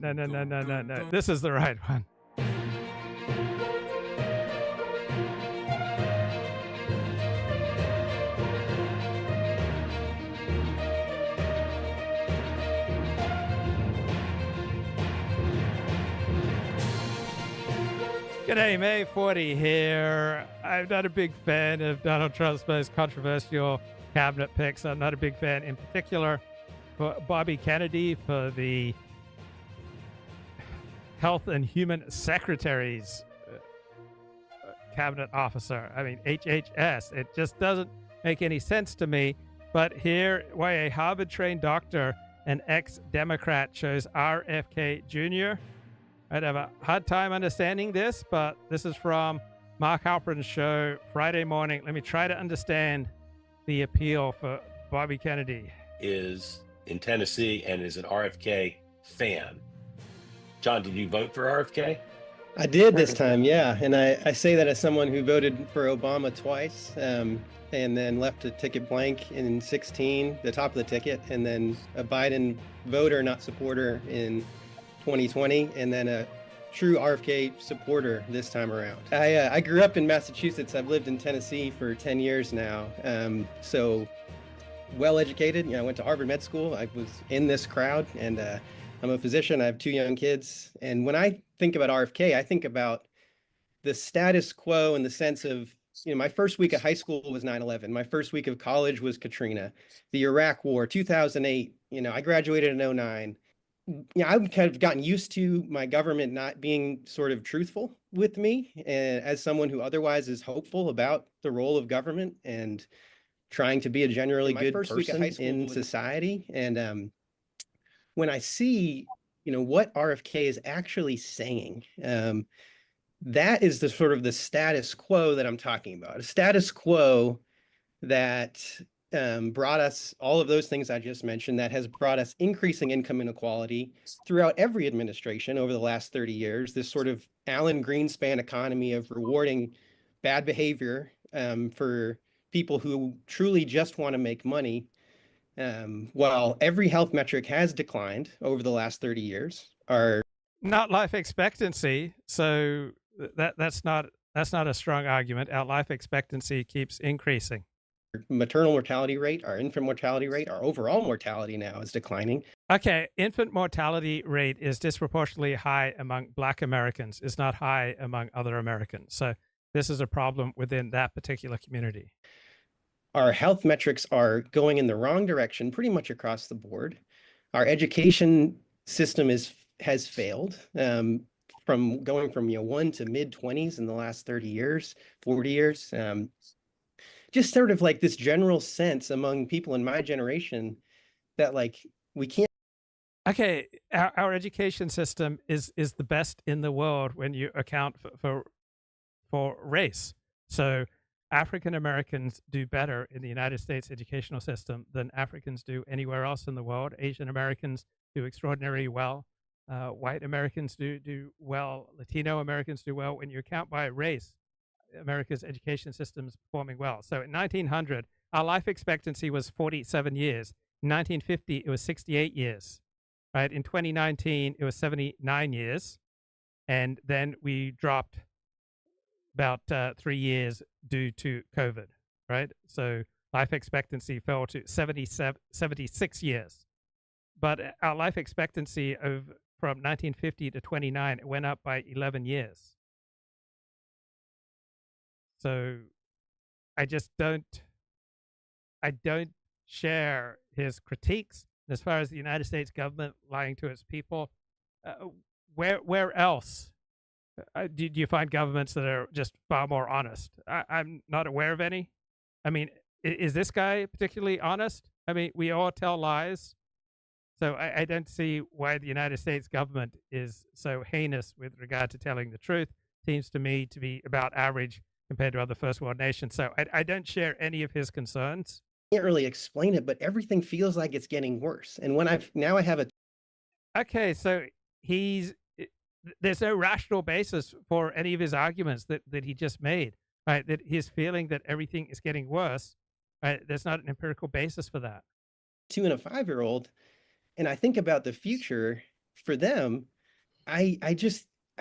No, no, no, no, no, no. This is the right one. G'day, May 40 here. I'm not a big fan of Donald Trump's most controversial cabinet picks. I'm not a big fan in particular for Bobby Kennedy for the Health and Human Secretary's cabinet officer. I mean, HHS. It just doesn't make any sense to me. But here, why a Harvard-trained doctor and ex-Democrat chose RFK Jr. I'd have a hard time understanding this, but this is from Mark Halperin's show Friday morning. Let me try to understand the appeal for Bobby Kennedy. Is in Tennessee and is an RFK fan. John, did you vote for RFK? I did this time, yeah. And I say that as someone who voted for Obama twice and then left a ticket blank in 16, the top of the ticket, and then a Biden voter, not supporter, in 2020, and then a true RFK supporter this time around. I grew up in Massachusetts. I've lived in Tennessee for 10 years now. So well-educated. You know, I went to Harvard Med School. I was in this crowd, and I'm a physician. I have 2 young kids. And when I think about RFK, I think about the status quo in the sense of, you know, my first week of high school was 9/11. My first week of college was Katrina, the Iraq War, 2008. You know, I graduated in 2009. You know, I've kind of gotten used to my government not being sort of truthful with me, and as someone who otherwise is hopeful about the role of government and trying to be a generally good person in society. And when I see, you know, what RFK is actually saying, that is the sort of the status quo that I'm talking about. A status quo that brought us all of those things I just mentioned, that has brought us increasing income inequality throughout every administration over the last 30 years, this sort of Alan Greenspan economy of rewarding bad behavior for people who truly just want to make money. While every health metric has declined over the last 30 years, not life expectancy. So that's not a strong argument. Our life expectancy keeps increasing. Maternal mortality rate, our infant mortality rate, our overall mortality now is declining. Okay, infant mortality rate is disproportionately high among Black Americans. It's not high among other Americans. So this is a problem within that particular community. Our health metrics are going in the wrong direction pretty much across the board. Our education system has failed from going from 1 to mid-20s in the last 30 years, 40 years. Just sort of like this general sense among people in my generation that like we can't. Okay, our education system is the best in the world when you account for race. So African Americans do better in the United States educational system than Africans do anywhere else in the world. Asian Americans do extraordinarily well. White Americans do well. Latino Americans do well. When you account by race, America's education system is performing well. So in 1900, our life expectancy was 47 years. In 1950, it was 68 years. Right? In 2019, it was 79 years. And then we dropped about 3 years due to COVID, right? So life expectancy fell to 76 years. But our life expectancy from 1950 to 29, it went up by 11 years. So I don't share his critiques. As far as the United States government lying to its people, where else do you find governments that are just far more honest? I'm not aware of any. I mean, is this guy particularly honest? I mean, we all tell lies. So I don't see why the United States government is so heinous with regard to telling the truth. Seems to me to be about average compared to other first world nations. So I don't share any of his concerns. Can't really explain it, but everything feels like it's getting worse. And when I have a. Okay, so there's no rational basis for any of his arguments that he just made, right? That his feeling that everything is getting worse, right? There's not an empirical basis for that. 2 and a 5-year-old, and I think about the future, for them, I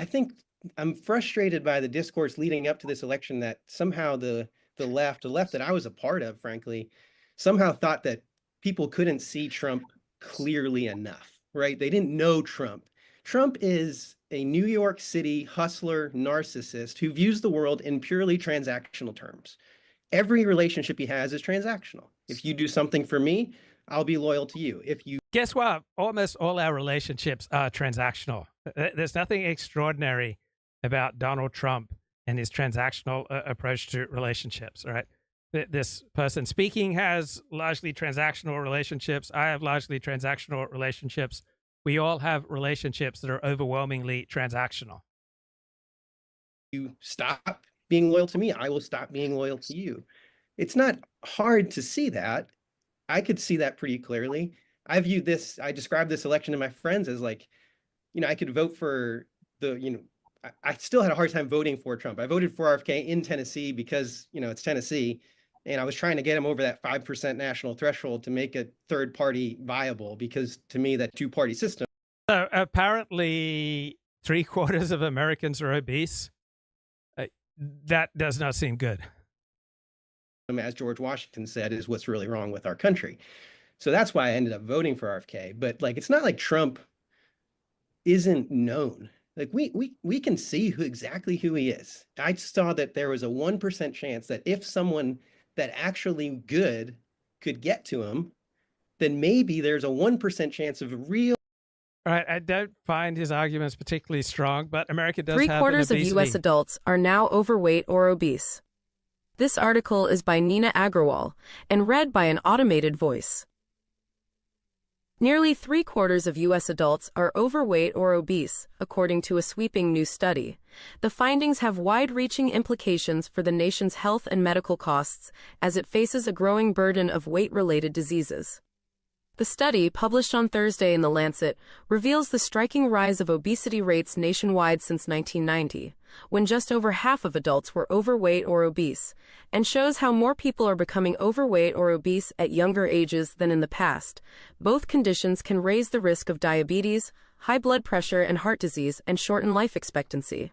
think I'm frustrated by the discourse leading up to this election that somehow the left that I was a part of, frankly, somehow thought that people couldn't see Trump clearly enough, right? They didn't know Trump. Trump is a New York City hustler narcissist who views the world in purely transactional terms. Every relationship he has is transactional. If you do something for me, I'll be loyal to you. If you Guess what? Almost all our relationships are transactional. There's nothing extraordinary about Donald Trump and his transactional approach to relationships, right? This person speaking has largely transactional relationships. I have largely transactional relationships. We all have relationships that are overwhelmingly transactional. You stop being loyal to me, I will stop being loyal to you. It's not hard to see that. I could see that pretty clearly. I described this election to my friends as like, I could vote for I still had a hard time voting for Trump. I voted for RFK in Tennessee because, it's Tennessee. And I was trying to get him over that 5% national threshold to make a third party viable, because to me, that two-party system. So apparently 3/4 of Americans are obese. That does not seem good. As George Washington said, is what's really wrong with our country. So that's why I ended up voting for RFK. But it's not like Trump isn't known. Like we can see exactly who he is. I saw that there was a 1% chance that if someone that actually good could get to him, then maybe there's a 1% chance of a real. All right, I don't find his arguments particularly strong, but America does have an Three-quarters of obesity. U.S. adults are now overweight or obese. This article is by Nina Agrawal and read by an automated voice. Nearly 3/4 of U.S. adults are overweight or obese, according to a sweeping new study. The findings have wide-reaching implications for the nation's health and medical costs as it faces a growing burden of weight-related diseases. The study, published on Thursday in The Lancet, reveals the striking rise of obesity rates nationwide since 1990, when just over half of adults were overweight or obese, and shows how more people are becoming overweight or obese at younger ages than in the past. Both conditions can raise the risk of diabetes, high blood pressure and heart disease, and shorten life expectancy.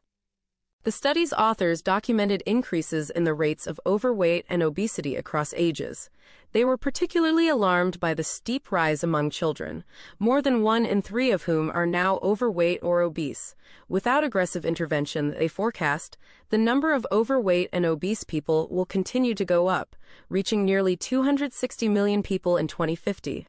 The study's authors documented increases in the rates of overweight and obesity across ages. They were particularly alarmed by the steep rise among children, more than 1 in 3 of whom are now overweight or obese. Without aggressive intervention, they forecast, the number of overweight and obese people will continue to go up, reaching nearly 260 million people in 2050.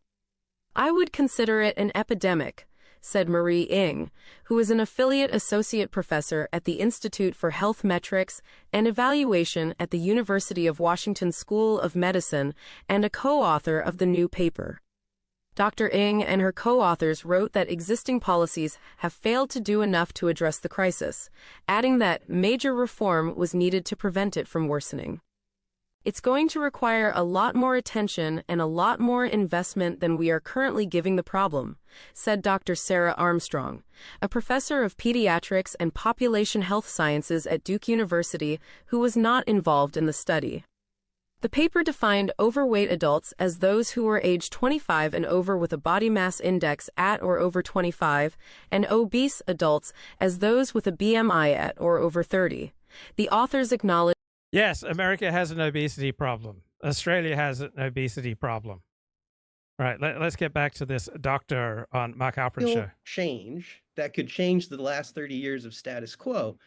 I would consider it an epidemic, said Marie Ng, who is an affiliate associate professor at the Institute for Health Metrics and Evaluation at the University of Washington School of Medicine and a co-author of the new paper. Dr. Ng and her co-authors wrote that existing policies have failed to do enough to address the crisis, adding that major reform was needed to prevent it from worsening. It's going to require a lot more attention and a lot more investment than we are currently giving the problem, said Dr. Sarah Armstrong, a professor of pediatrics and population health sciences at Duke University who was not involved in the study. The paper defined overweight adults as those who were age 25 and over with a body mass index at or over 25, and obese adults as those with a BMI at or over 30. The authors acknowledged, yes, America has an obesity problem. Australia has an obesity problem. All right, let's get back to this Docter on Mark Alperin show. Change that could change the last 30 years of status quo.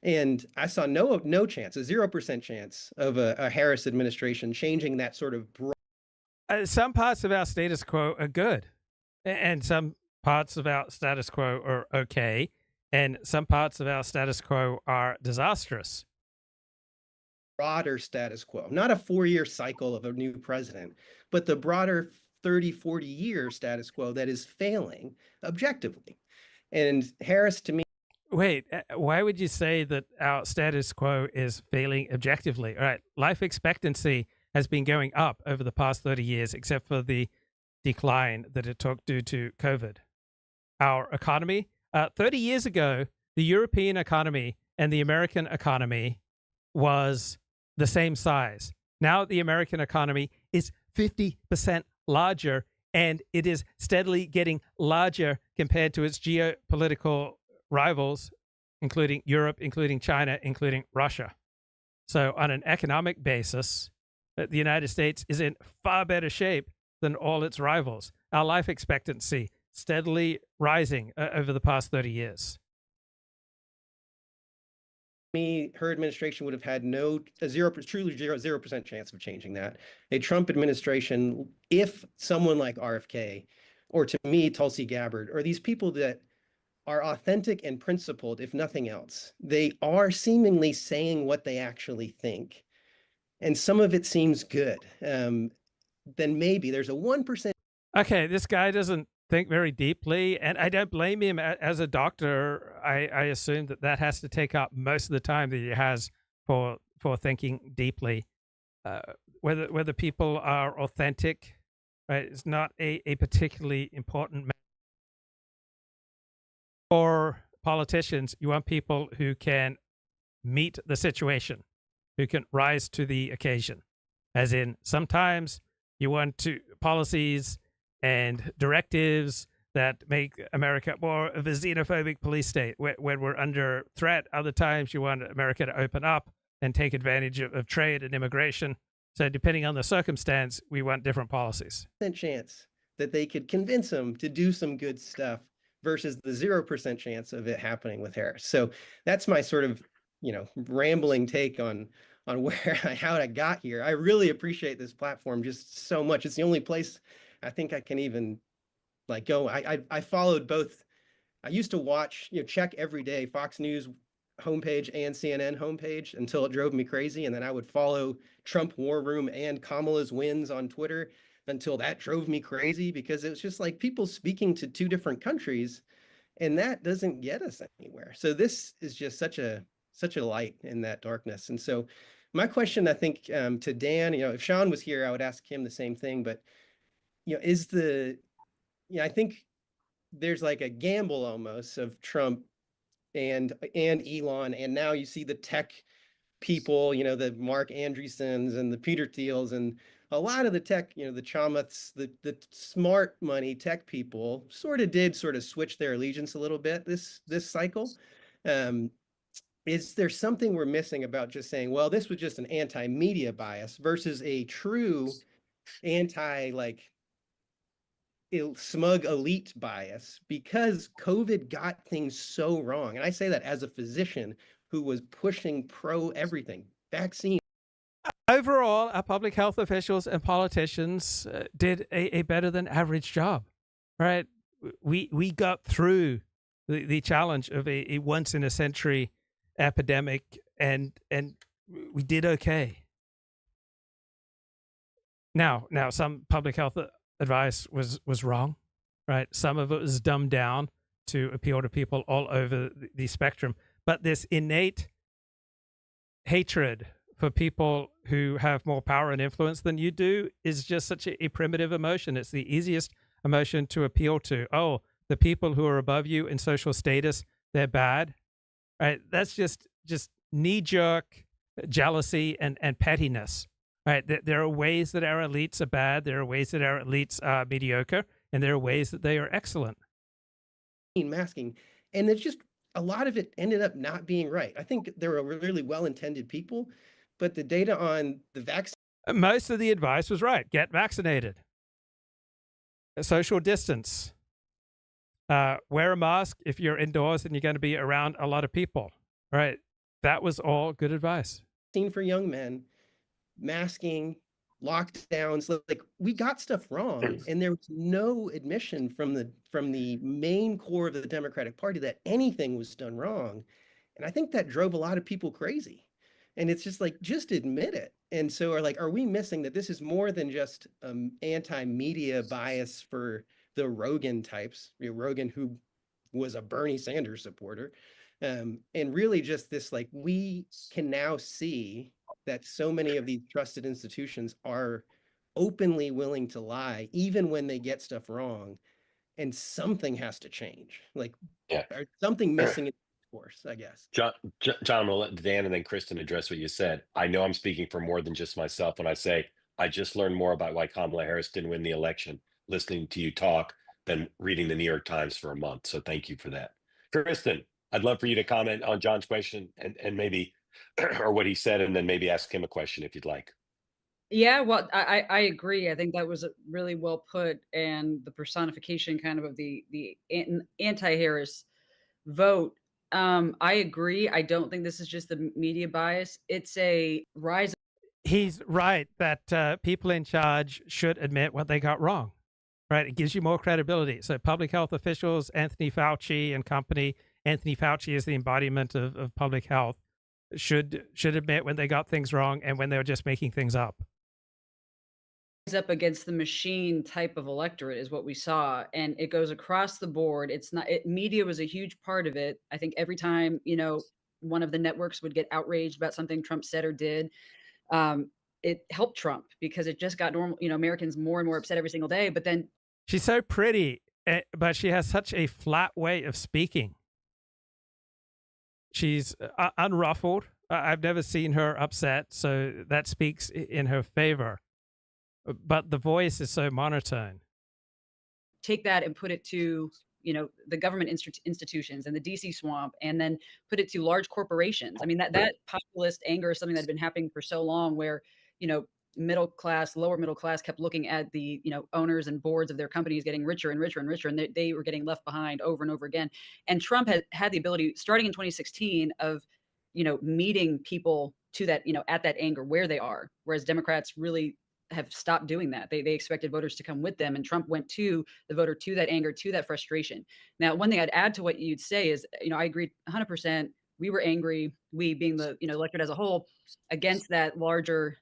And I saw no chance, a 0% chance of a Harris administration changing that sort of broad. Some parts of our status quo are good, and some parts of our status quo are okay, and some parts of our status quo are disastrous. Broader status quo, not a 4-year cycle of a new president, but the broader 30, 40-year status quo that is failing objectively. And Harris, to me. Wait, why would you say that our status quo is failing objectively? All right, life expectancy has been going up over the past 30 years, except for the decline that it took due to COVID. Our economy, 30 years ago, the European economy and the American economy was the same size. Now the American economy is 50% larger and it is steadily getting larger compared to its geopolitical rivals, including Europe, including China, including Russia. So on an economic basis, the United States is in far better shape than all its rivals. Our life expectancy steadily rising over the past 30 years. Her administration would have had truly 0% chance of changing that. A Trump administration, if someone like RFK, or to me, Tulsi Gabbard, or these people that are authentic and principled, if nothing else, they are seemingly saying what they actually think. And some of it seems good. Then maybe there's a 1%. Okay, this guy doesn't think very deeply, and I don't blame him. As a doctor, I assume that has to take up most of the time that he has for thinking deeply. Whether people are authentic, right, is not a particularly important matter. For politicians, you want people who can meet the situation, who can rise to the occasion. As in, sometimes you want policies and directives that make America more of a xenophobic police state when we're under threat. Other times you want America to open up and take advantage of trade and immigration. So depending on the circumstance, we want different policies. Chance that they could convince them to do some good stuff versus the 0% chance of it happening with Harris. So that's my sort of, rambling take on how I got here. I really appreciate this platform just so much. It's the only place I think I can even go. I followed both. I used to watch, check every day Fox News homepage and CNN homepage until it drove me crazy. And then I would follow Trump War Room and Kamala's wins on Twitter until that drove me crazy, because it was just like people speaking to two different countries, and that doesn't get us anywhere. So this is just such a light in that darkness. And so my question, I think, to Dan, if Sean was here, I would ask him the same thing, but I think there's like a gamble almost of Trump and Elon, and now you see the tech people, the Mark Andreessens and the Peter Thiels, and a lot of the tech, the Chamaths, the smart money tech people sort of switch their allegiance a little bit this cycle. Is there something we're missing about just saying, well, this was just an anti-media bias versus a true smug elite bias, because COVID got things so wrong? And I say that as a physician who was pushing pro everything, vaccine. Overall, our public health officials and politicians did a better than average job, right? We got through the challenge of a once in a century epidemic, and we did okay. Now some public health advice was wrong, right? Some of it was dumbed down to appeal to people all over the spectrum. But this innate hatred for people who have more power and influence than you do is just such a primitive emotion. It's the easiest emotion to appeal to. Oh, the people who are above you in social status, they're bad, right? That's just knee-jerk jealousy and pettiness, right? There are ways that our elites are bad. There are ways that our elites are mediocre, and there are ways that they are excellent. Masking, and it's just a lot of it ended up not being right. I think there were really well-intended people, but the data on the vaccine... Most of the advice was right. Get vaccinated. Social distance. Wear a mask if you're indoors and you're going to be around a lot of people, right? That was all good advice. For young men, masking, lockdowns, we got stuff wrong, and there was no admission from the main core of the Democratic Party that anything was done wrong. And I think that drove a lot of people crazy. And it's just admit it. And so are we missing that this is more than just anti-media bias for the Rogan types, Rogan, who was a Bernie Sanders supporter, and really just this, we can now see that so many of these trusted institutions are openly willing to lie, even when they get stuff wrong, and something has to change. Or something missing in the course, I guess. John, I'm going to let Dan and then Kristen address what you said. I know I'm speaking for more than just myself when I say I just learned more about why Kamala Harris didn't win the election listening to you talk than reading the New York Times for a month. So thank you for that. Kristen, I'd love for you to comment on John's question and maybe, or what he said, and then maybe ask him a question if you'd like. Yeah, well, I agree. I think that was really well put, and the personification kind of the anti-Harris vote. I agree. I don't think this is just the media bias. It's a rise. He's right that people in charge should admit what they got wrong, right? It gives you more credibility. So public health officials, Anthony Fauci and company, Anthony Fauci is the embodiment of public health, should admit when they got things wrong and when they were just making things up. Up against the machine type of electorate is what we saw, and it goes across the board. It's not media was a huge part of it. I think every time one of the networks would get outraged about something Trump said or did, it helped Trump because it just got normal, Americans more and more upset every single day. But then she's so pretty, but she has such a flat way of speaking. She's unruffled. I've never seen her upset, so that speaks in her favor. But the voice is so monotone. Take that and put it to, the government institutions and the DC swamp, and then put it to large corporations. I mean, that populist anger is something that had been happening for so long where, middle class, lower middle class kept looking at the, owners and boards of their companies getting richer and richer and richer, and they were getting left behind over and over again. And Trump had the ability, starting in 2016, of, meeting people to that, at that anger where they are, whereas Democrats really have stopped doing that. They expected voters to come with them, and Trump went to the voter, to that anger, to that frustration. Now, one thing I'd add to what you'd say is, I agree 100%. We were angry, we being the, electorate as a whole, against that larger,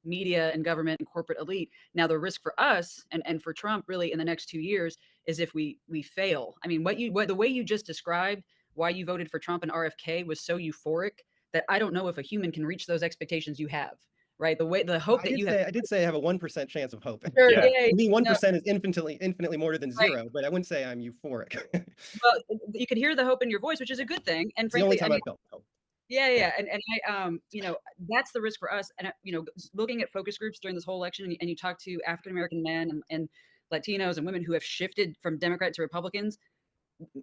media and government and corporate elite. Now, the risk for us and for Trump really in the next 2 years is if we fail. I mean, the way you just described why you voted for Trump and RFK was so euphoric that I don't know if a human can reach those expectations you have. Right, the hope that you have. I did say I have a 1% chance of hope. Sure, Yeah. I mean, 1% is infinitely more than zero, Right. but I wouldn't say I'm euphoric. Well, you could hear the hope in your voice, which is a good thing. And It's the only frankly, time I felt hope. yeah. And I, that's the risk for us. And, looking at focus groups during this whole election, and you talk to African-American men and Latinos and women who have shifted from Democrat to Republicans,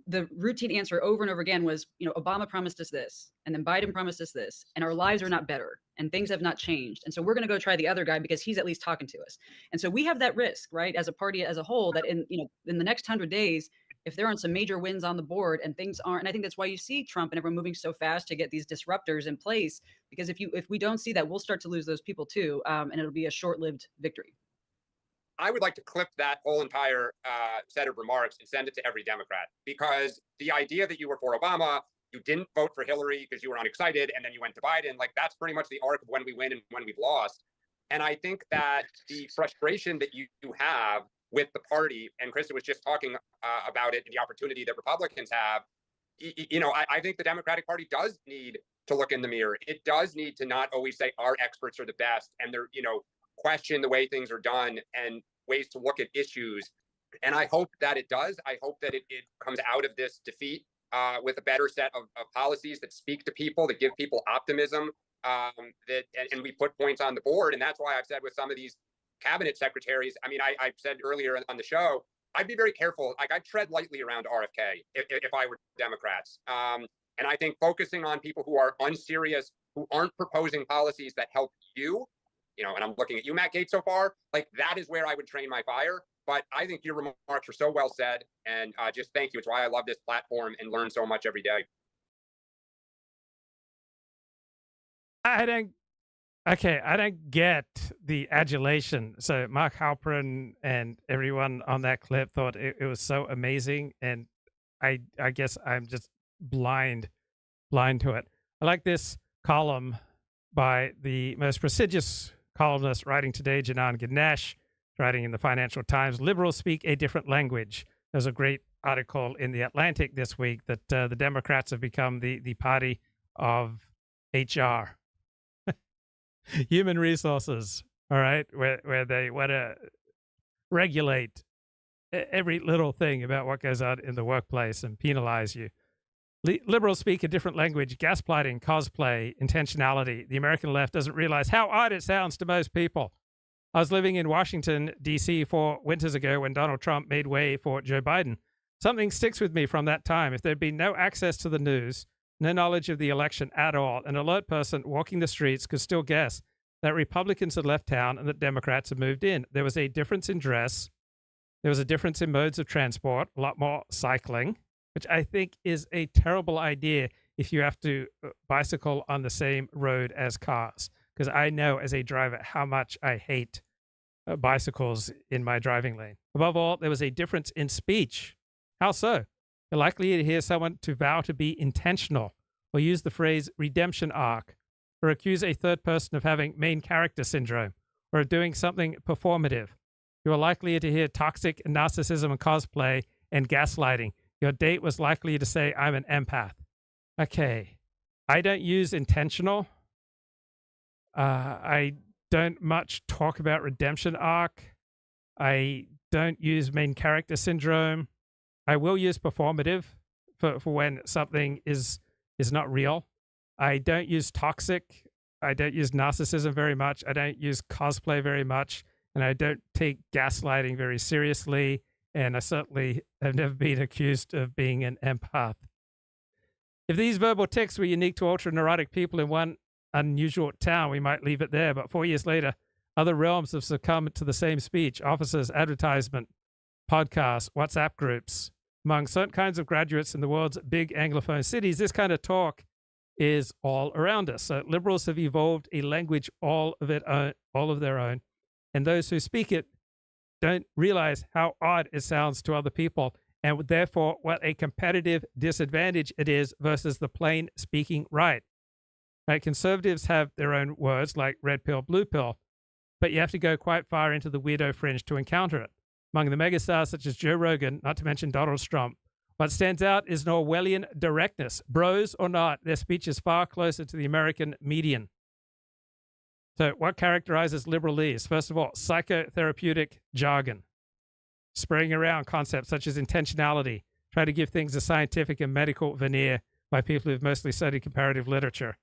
the routine answer over and over again was, Obama promised us this, and then Biden promised us this, and our lives are not better, and things have not changed. And so we're going to go try the other guy because he's at least talking to us. And so we have that risk, right, as a party as a whole, that in the next 100 days, if there aren't some major wins on the board and things aren't, and I think that's why you see Trump and everyone moving so fast to get these disruptors in place, because if we don't see that, we'll start to lose those people too, and it'll be a short-lived victory. I would like to clip that whole entire set of remarks and send it to every Democrat, because the idea that you were for Obama, you didn't vote for Hillary because you were unexcited, and then you went to Biden, like that's pretty much the arc of when we win and when we've lost. And I think that the frustration that you have with the party, and Krista was just talking about it, and the opportunity that Republicans have, I think the Democratic Party does need to look in the mirror. It does need to not always say our experts are the best, and they're, question the way things are done and ways to look at issues. And I hope that it does. I hope that it comes out of this defeat with a better set of policies that speak to people, that give people optimism, and we put points on the board. And that's why I've said with some of these cabinet secretaries, I mean, I said earlier on the show, I'd be very careful. Like I'd tread lightly around RFK if I were Democrats. And I think focusing on people who are unserious, who aren't proposing policies that help you, and I'm looking at you, Matt Gaetz, so far, like that is where I would train my fire. But I think your remarks are so well said, and just thank you. It's why I love this platform and learn so much every day. I don't get the adulation. So Mark Halperin and everyone on that clip thought it was so amazing, and I guess I'm just blind to it. I like this column by the most prestigious columnist writing today, Janan Ganesh, writing in the Financial Times. Liberals speak a different language. There's a great article in The Atlantic this week that the Democrats have become the party of HR. Human resources, all right, where they want to regulate every little thing about what goes on in the workplace and penalize you. Liberals speak a different language: gaslighting, cosplay, intentionality. The American left doesn't realize how odd it sounds to most people. I was living in Washington, D.C. 4 winters ago when Donald Trump made way for Joe Biden. Something sticks with me from that time. If there'd been no access to the news, no knowledge of the election at all, an alert person walking the streets could still guess that Republicans had left town and that Democrats had moved in. There was a difference in dress. There was a difference in modes of transport, a lot more cycling, which I think is a terrible idea if you have to bicycle on the same road as cars. Because I know as a driver how much I hate bicycles in my driving lane. Above all, there was a difference in speech. How so? You're likely to hear someone to vow to be intentional or use the phrase redemption arc or accuse a third person of having main character syndrome or of doing something performative. You are likely to hear toxic narcissism and cosplay and gaslighting. Your date was likely to say, I'm an empath. Okay. I don't use intentional. I don't much talk about redemption arc. I don't use main character syndrome. I will use performative for when something is not real. I don't use toxic. I don't use narcissism very much. I don't use cosplay very much. And I don't take gaslighting very seriously. And I certainly have never been accused of being an empath. If these verbal tics were unique to ultra-neurotic people in one unusual town, we might leave it there. But 4 years later, other realms have succumbed to the same speech: offices, advertisement, podcasts, WhatsApp groups. Among certain kinds of graduates in the world's big Anglophone cities, this kind of talk is all around us. So liberals have evolved a language all of their own. And those who speak it don't realize how odd it sounds to other people, and therefore what a competitive disadvantage it is versus the plain speaking right. Right? Conservatives have their own words like red pill, blue pill, but you have to go quite far into the weirdo fringe to encounter it. Among the megastars such as Joe Rogan, not to mention Donald Trump, what stands out is an Orwellian directness. Bros or not, their speech is far closer to the American median. So what characterizes liberalese? First of all, psychotherapeutic jargon, spraying around concepts such as intentionality, try to give things a scientific and medical veneer by people who've mostly studied comparative literature.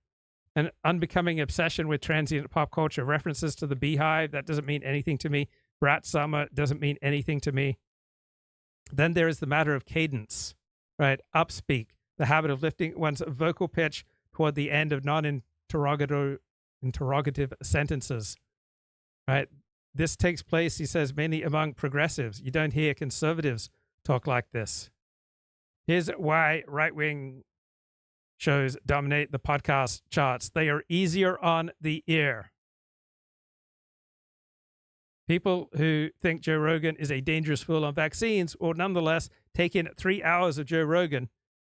An unbecoming obsession with transient pop culture, references to the Beehive, that doesn't mean anything to me. Brat Summer doesn't mean anything to me. Then there is the matter of cadence, right? Upspeak, the habit of lifting one's vocal pitch toward the end of non-interrogative sentences, right? This takes place, he says, mainly among progressives. You don't hear conservatives talk like this. Here's why right-wing shows dominate the podcast charts. They are easier on the ear. People who think Joe Rogan is a dangerous fool on vaccines will nonetheless take in 3 hours of Joe Rogan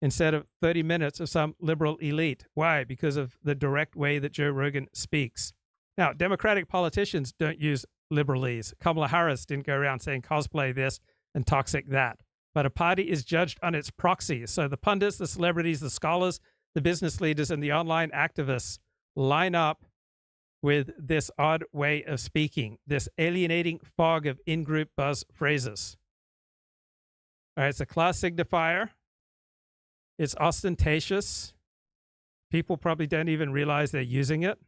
instead of 30 minutes of some liberal elite. Why? Because of the direct way that Joe Rogan speaks. Now, Democratic politicians don't use liberalese. Kamala Harris didn't go around saying cosplay this and toxic that. But a party is judged on its proxies. So the pundits, the celebrities, the scholars, the business leaders, and the online activists line up with this odd way of speaking, this alienating fog of in-group buzz phrases. All right, it's a class signifier. It's ostentatious. People probably don't even realize they're using it.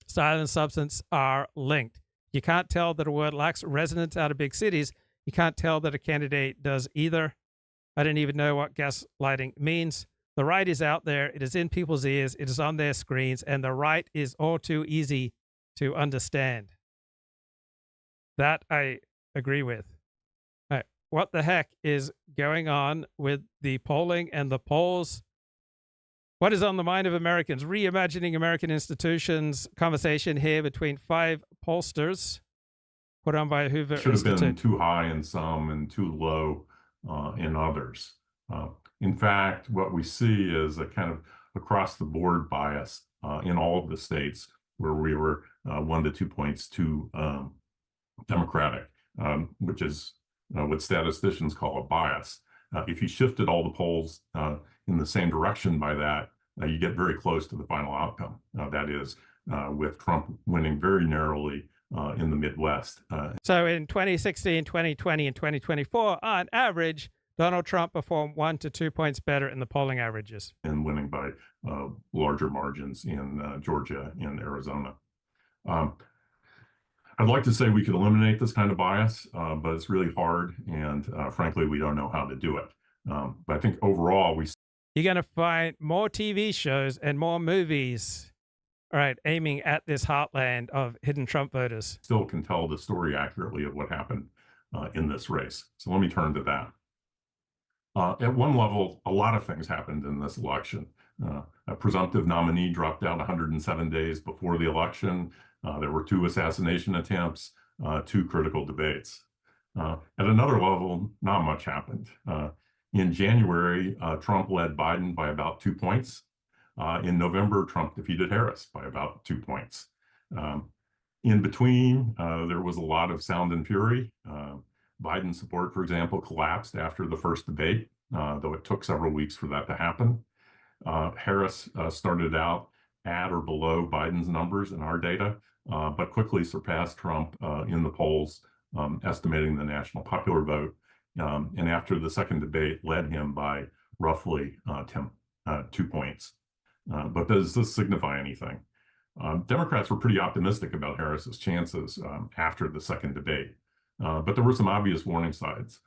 Style and substance are linked. You can't tell that a word lacks resonance out of big cities. You can't tell that a candidate does either. I don't even know what gaslighting means. The right is out there. It is in people's ears. It is on their screens. And the right is all too easy to understand. That I agree with. All right. What the heck is going on with the polling and the polls? What is on the mind of Americans? Reimagining American institutions conversation here between 5 pollsters put on by Hoover Should have Institute. been too high in some and too low in others. In fact, what we see is a kind of across the board bias in all of the states where we were 1 to 2 points too Democratic, which is what statisticians call a bias. If you shifted all the polls in the same direction by that, you get very close to the final outcome. That is, with Trump winning very narrowly in the Midwest. So in 2016, 2020, and 2024, on average, Donald Trump performed 1 to 2 points better in the polling averages. And winning by larger margins in Georgia and Arizona. I'd like to say we could eliminate this kind of bias, but it's really hard, and frankly, we don't know how to do it. But I think overall, you're going to find more TV shows and more movies, all right, aiming at this heartland of hidden Trump voters. Still can tell the story accurately of what happened in this race. So let me turn to that. At one level, a lot of things happened in this election. A presumptive nominee dropped out 107 days before the election. There were 2 assassination attempts, 2 critical debates. At another level, not much happened. In January, Trump led Biden by about 2 points. In November, Trump defeated Harris by about 2 points. In between, there was a lot of sound and fury. Biden's support, for example, collapsed after the first debate, though it took several weeks for that to happen. Harris started out at or below Biden's numbers in our data, but quickly surpassed Trump in the polls, estimating the national popular vote. And after the second debate, led him by roughly 2 points. But does this signify anything? Democrats were pretty optimistic about Harris's chances after the second debate. But there were some obvious warning signs.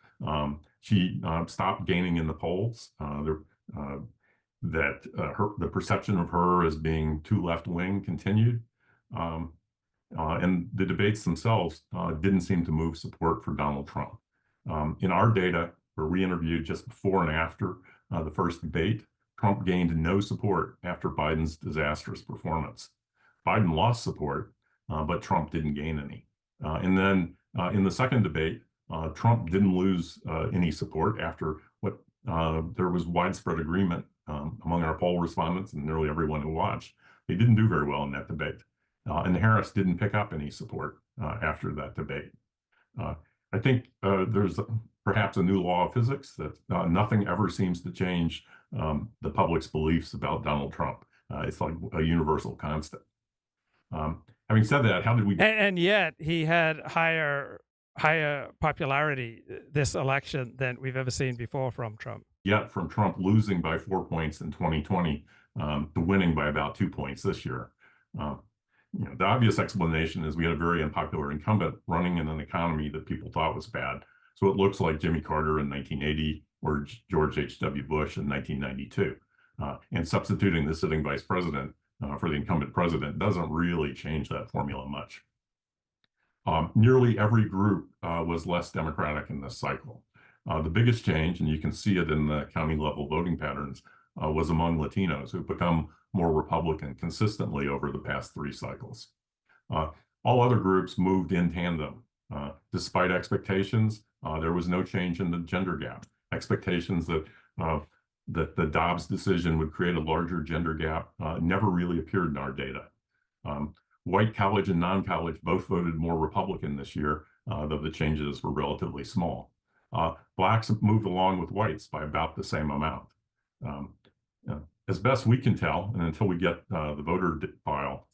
She stopped gaining in the polls. The perception of her as being too left-wing continued. And the debates themselves didn't seem to move support for Donald Trump. In our data, where we interviewed just before and after the first debate, Trump gained no support after Biden's disastrous performance. Biden lost support, but Trump didn't gain any. And then in the second debate, Trump didn't lose any support after what there was widespread agreement among our poll respondents and nearly everyone who watched. They didn't do very well in that debate. And Harris didn't pick up any support after that debate. I think there's perhaps a new law of physics that nothing ever seems to change the public's beliefs about Donald Trump. It's like a universal constant. Having said that, how did we... And yet he had higher popularity this election than we've ever seen before from Trump. Yet from Trump losing by 4 points in 2020 to winning by about 2 points this year. The obvious explanation is we had a very unpopular incumbent running in an economy that people thought was bad. So it looks like Jimmy Carter in 1980 or George H.W. Bush in 1992. And substituting the sitting vice president for the incumbent president doesn't really change that formula much. Nearly every group was less Democratic in this cycle. The biggest change, and you can see it in the county level voting patterns, was among Latinos who've become more Republican consistently over the past 3 cycles. All other groups moved in tandem. Despite expectations, there was no change in the gender gap. Expectations that the Dobbs decision would create a larger gender gap never really appeared in our data. White college and non-college both voted more Republican this year, though the changes were relatively small. Blacks moved along with whites by about the same amount. As best we can tell, and until we get the voter file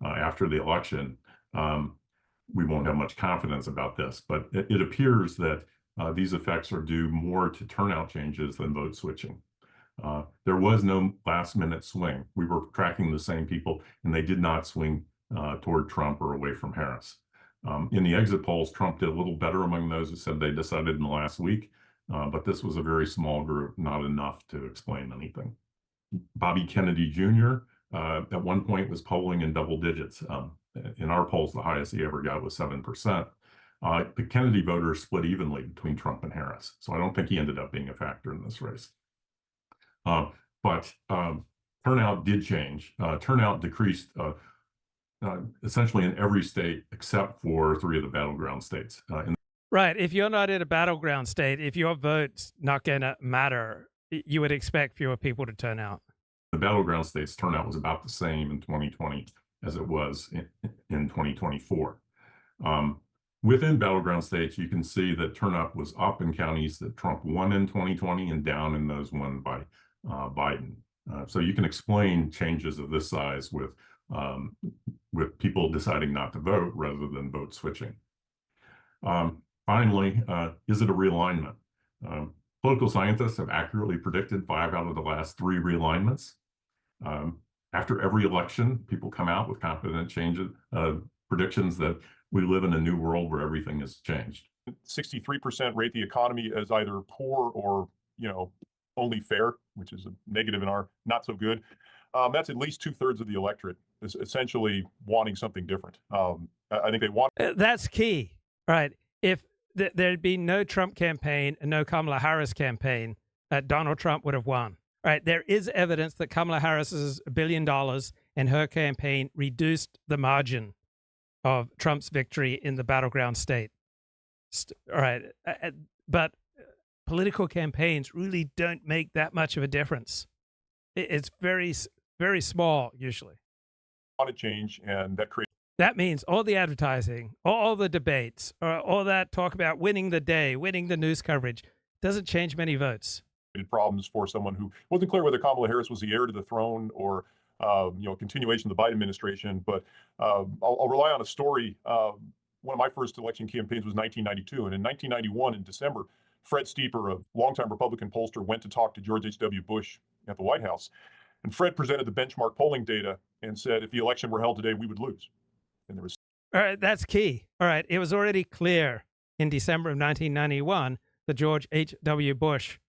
after the election, we won't have much confidence about this, but it appears that these effects are due more to turnout changes than vote switching. There was no last-minute swing. We were tracking the same people, and they did not swing toward Trump or away from Harris. In the exit polls, Trump did a little better among those who said they decided in the last week, but this was a very small group, not enough to explain anything. Bobby Kennedy Jr. At one point was polling in double digits. In our polls, the highest he ever got was 7%. The Kennedy voters split evenly between Trump and Harris, so I don't think he ended up being a factor in this race. But turnout did change. Turnout decreased essentially in every state except for 3 of the battleground states. Right. If you're not in a battleground state, if your vote's not going to matter, you would expect fewer people to turn out. The battleground states turnout was about the same in 2020 as it was in 2024. Within battleground states, you can see that turnout was up in counties that Trump won in 2020 and down in those won by Biden. So you can explain changes of this size with people deciding not to vote rather than vote switching. Finally, is it a realignment? Political scientists have accurately predicted 5 out of the last 3 realignments. After every election, people come out with confident changes, predictions that we live in a new world where everything has changed. 63% rate the economy as either poor or, only fair, which is a negative in our not so good. That's at least 2/3 of the electorate is essentially wanting something different. I think they want. That's key, right? If there'd been no Trump campaign and no Kamala Harris campaign, Donald Trump would have won. Right? There is evidence that Kamala Harris's $1 billion and her campaign reduced the margin of Trump's victory in the battleground state. All right, but political campaigns really don't make that much of a difference. It's very, very small usually. Want to change, and that creates. That means all the advertising, all the debates, all that talk about winning the day, winning the news coverage, doesn't change many votes. Problems for someone who wasn't clear whether Kamala Harris was the heir to the throne or, continuation of the Biden administration. But I'll rely on a story. One of my first election campaigns was 1992. And in 1991, in December, Fred Steeper, a longtime Republican pollster, went to talk to George H.W. Bush at the White House. And Fred presented the benchmark polling data and said, if the election were held today, we would lose. And there was. All right, that's key. All right, it was already clear in December of 1991 that George H.W. Bush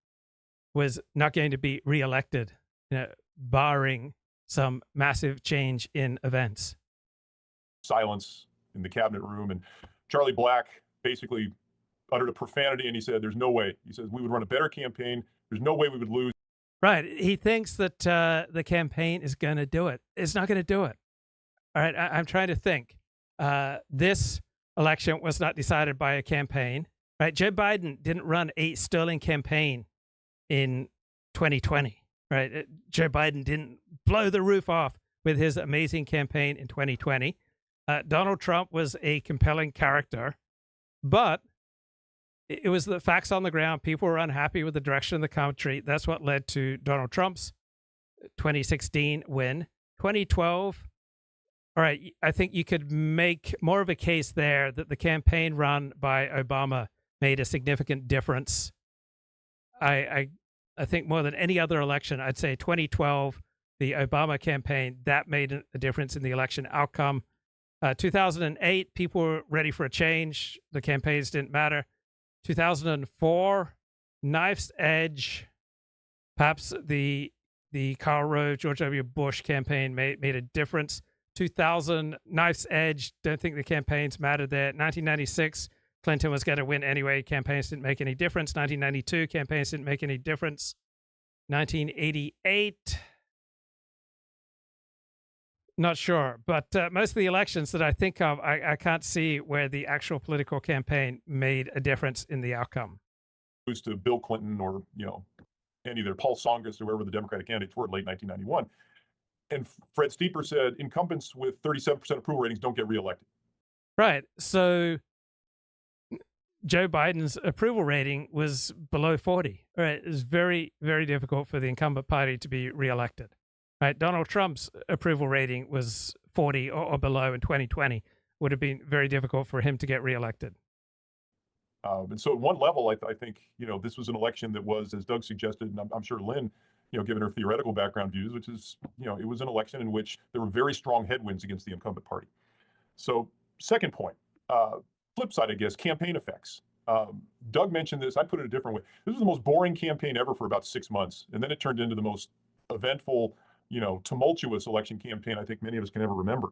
was not going to be reelected, barring some massive change in events. Silence in the cabinet room, and Charlie Black basically uttered a profanity, and he said, "There's no way." He says, "We would run a better campaign. There's no way we would lose." Right. He thinks that the campaign is going to do it. It's not going to do it. All right. I'm trying to think. This election was not decided by a campaign. Right. Joe Biden didn't run a sterling campaign in 2020, right? Joe Biden didn't blow the roof off with his amazing campaign in 2020. Donald Trump was a compelling character, but it was the facts on the ground. People were unhappy with the direction of the country. That's what led to Donald Trump's 2016 win. 2012, all right, I think you could make more of a case there that the campaign run by Obama made a significant difference. I think more than any other election, I'd say 2012, the Obama campaign, that made a difference in the election outcome. 2008, people were ready for a change. The campaigns didn't matter. 2004, Knife's Edge, perhaps the Karl Rove, George W. Bush campaign made a difference. 2000, Knife's Edge, don't think the campaigns mattered there. 1996, Clinton was going to win anyway. Campaigns didn't make any difference. 1992, campaigns didn't make any difference. 1988, not sure. But most of the elections that I think of, I can't see where the actual political campaign made a difference in the outcome. It to Bill Clinton or, and either Paul Tsongas or whoever the Democratic candidates were in late 1991. And Fred Steeper said incumbents with 37% approval ratings don't get reelected. Right. So Joe Biden's approval rating was below 40. Right. It was very, very difficult for the incumbent party to be reelected. Right. Donald Trump's approval rating was 40 or below in 2020. Would have been very difficult for him to get reelected. And so at one level, I think, this was an election that was, as Doug suggested, and I'm sure Lynn, given her theoretical background views, which is, it was an election in which there were very strong headwinds against the incumbent party. So second point, flip side, I guess, campaign effects. Doug mentioned this. I put it a different way. This was the most boring campaign ever for about 6 months. And then it turned into the most eventful, tumultuous election campaign I think many of us can ever remember.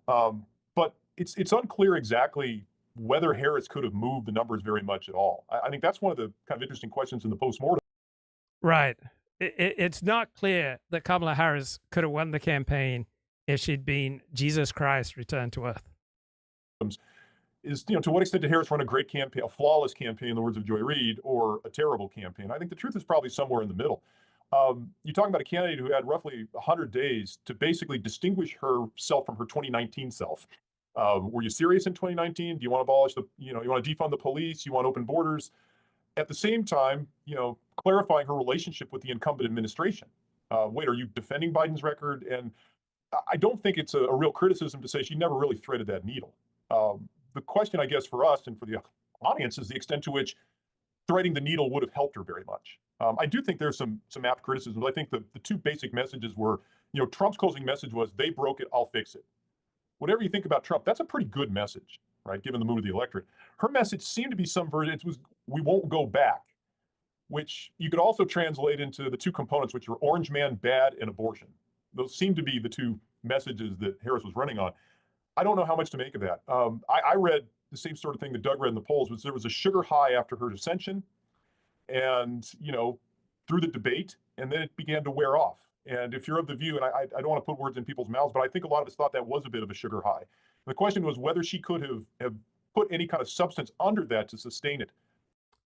But it's unclear exactly whether Harris could have moved the numbers very much at all. I think that's one of the kind of interesting questions in the postmortem. Right. It's not clear that Kamala Harris could have won the campaign if she'd been Jesus Christ returned to earth. Is, to what extent did Harris run a great campaign, a flawless campaign, in the words of Joy Reid, or a terrible campaign? I think the truth is probably somewhere in the middle. You're talking about a candidate who had roughly 100 days to basically distinguish herself from her 2019 self. Were you serious in 2019? Do you want to abolish you want to defund the police? You want open borders? At the same time, clarifying her relationship with the incumbent administration. Wait, are you defending Biden's record? And I don't think it's a real criticism to say she never really threaded that needle. The question, I guess, for us and for the audience is the extent to which threading the needle would have helped her very much. I do think there's some apt criticisms. I think the two basic messages were, Trump's closing message was, they broke it, I'll fix it. Whatever you think about Trump, that's a pretty good message, right? Given the mood of the electorate. Her message seemed to be some version, it was, we won't go back, which you could also translate into the two components, which are orange man bad and abortion. Those seem to be the two messages that Harris was running on. I don't know how much to make of that. I read the same sort of thing that Doug read in the polls, was there was a sugar high after her ascension and, you know, through the debate, and then it began to wear off. And if you're of the view, and I don't want to put words in people's mouths, but I think a lot of us thought that was a bit of a sugar high. The question was whether she could have put any kind of substance under that to sustain it.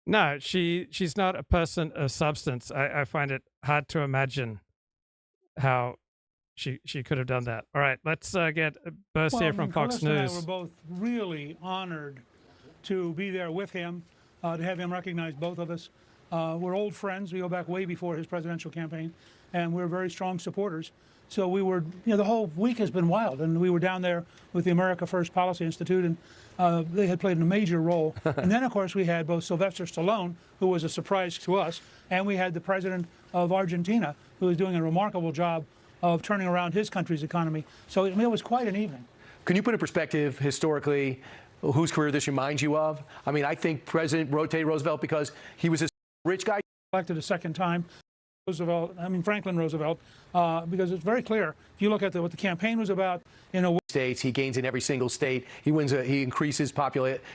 No, she's not a person of substance. I find it hard to imagine how she could have done that. All right, let's get Burst here from Fox Calista News. and I were both really honored to be there with him, to have him recognize both of us. We're old friends. We go back way before his presidential campaign, and we're very strong supporters. So we were, you know, the whole week has been wild, and we were down there with the America First Policy Institute, and they had played a major role. And then, of course, we had both Sylvester Stallone, who was a surprise to us, and we had the president of Argentina, who was doing a remarkable job of turning around his country's economy. So I mean, it was quite an evening. Can you put in perspective historically whose career this reminds you of? I mean, I think President Teddy Roosevelt, because he was a rich guy. Elected a second time. Franklin Roosevelt, because it's very clear. If you look at what the campaign was about in a states, he gains in every single state. He wins. He increases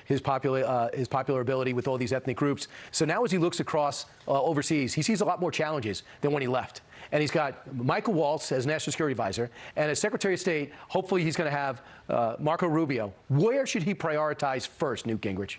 his popularity with all these ethnic groups. So now, as he looks across overseas, he sees a lot more challenges than when he left. And he's got Michael Waltz as National Security Advisor, and as Secretary of State, hopefully he's going to have Marco Rubio. Where should he prioritize first, Newt Gingrich?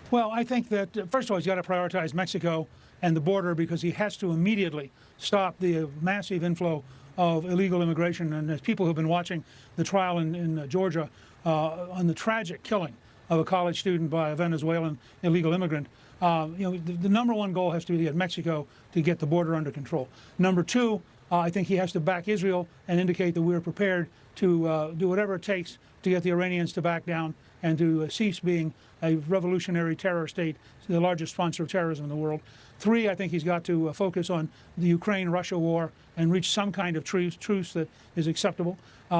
Well, I think that first of all, he's got to prioritize Mexico and the border, because he has to immediately stop the massive inflow of illegal immigration. And as people who've been watching the trial in Georgia on the tragic killing of a college student by a Venezuelan illegal immigrant, the number one goal has to be to get Mexico to get the border under control. Number two, I think he has to back Israel and indicate that we're prepared to do whatever it takes to get the Iranians to back down and to cease being a revolutionary terror state, the largest sponsor of terrorism in the world. Three, I think he's got to focus on the Ukraine-Russia war and reach some kind of truce that is acceptable.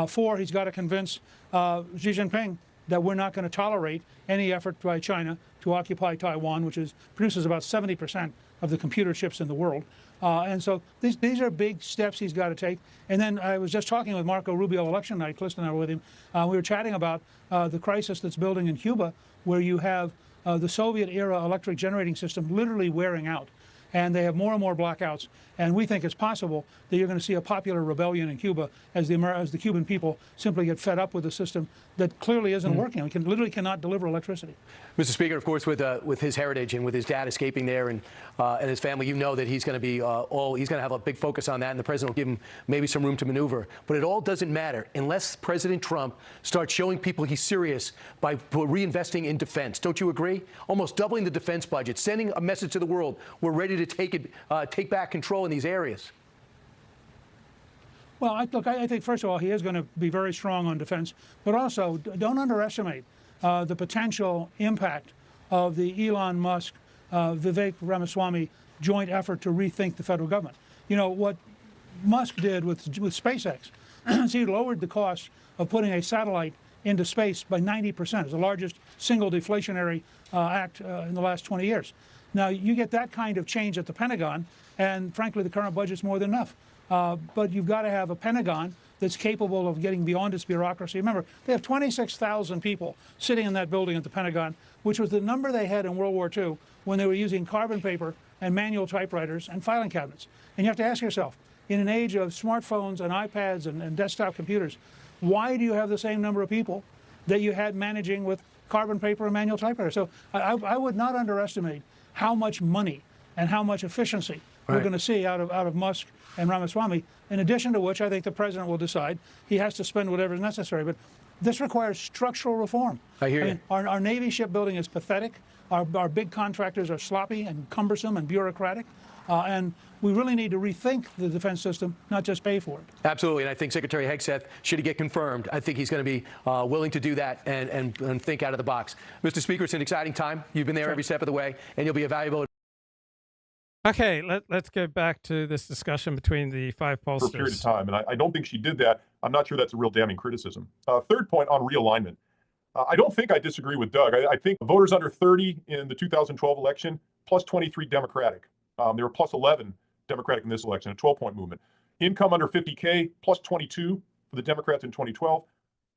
Four, he's got to convince Xi Jinping that we're not going to tolerate any effort by China to occupy Taiwan, which produces about 70% of the computer chips in the world. And so these are big steps he's got to take. And then I was just talking with Marco Rubio election night. Calista and I were with him. We were chatting about the crisis that's building in Cuba, where you have the Soviet-era electric generating system literally wearing out. And they have more and more blackouts. And we think it's possible that you're going to see a popular rebellion in Cuba as the Cuban people simply get fed up with a system that clearly isn't working. We literally cannot deliver electricity. Mr. Speaker, of course, with his heritage and with his dad escaping there and his family, you know that he's going to be he's going to have a big focus on that, and the president will give him maybe some room to maneuver. But it all doesn't matter unless President Trump starts showing people he's serious by reinvesting in defense. Don't you agree? Almost doubling the defense budget, sending a message to the world: we're ready to take back control in these areas. Well, I think, first of all, he is going to be very strong on defense, but also don't underestimate the potential impact of the Elon Musk, Vivek Ramaswamy joint effort to rethink the federal government. You know, what Musk did with SpaceX is he lowered the cost of putting a satellite into space by 90%. It's the largest single deflationary act in the last 20 years. Now, you get that kind of change at the Pentagon, and frankly, the current budget's more than enough. But you've got to have a Pentagon that's capable of getting beyond its bureaucracy. Remember, they have 26,000 people sitting in that building at the Pentagon, which was the number they had in World War II when they were using carbon paper and manual typewriters and filing cabinets. And you have to ask yourself, in an age of smartphones and iPads and desktop computers, why do you have the same number of people that you had managing with carbon paper and manual typewriters? So I would not underestimate how much money and how much efficiency we're going to see out of Musk and Ramaswamy, in addition to which I think the president will decide he has to spend whatever is necessary. But this requires structural reform. I hear you. Our Navy shipbuilding is pathetic. Our big contractors are sloppy and cumbersome and bureaucratic. And we really need to rethink the defense system, not just pay for it. Absolutely. And I think Secretary Hegseth, should he get confirmed, I think he's going to be willing to do that and think out of the box. Mr. Speaker, it's an exciting time. You've been there every step of the way, and you'll be a valuable. Okay, let's go back to this discussion between the five pollsters. For a period of time, and I don't think she did that. I'm not sure that's a real damning criticism. Third point on realignment. I don't think I disagree with Doug. I think voters under 30 in the 2012 election, plus 23 Democratic. There were plus 11 Democratic in this election, a 12-point movement. Income under 50K, plus 22 for the Democrats in 2012,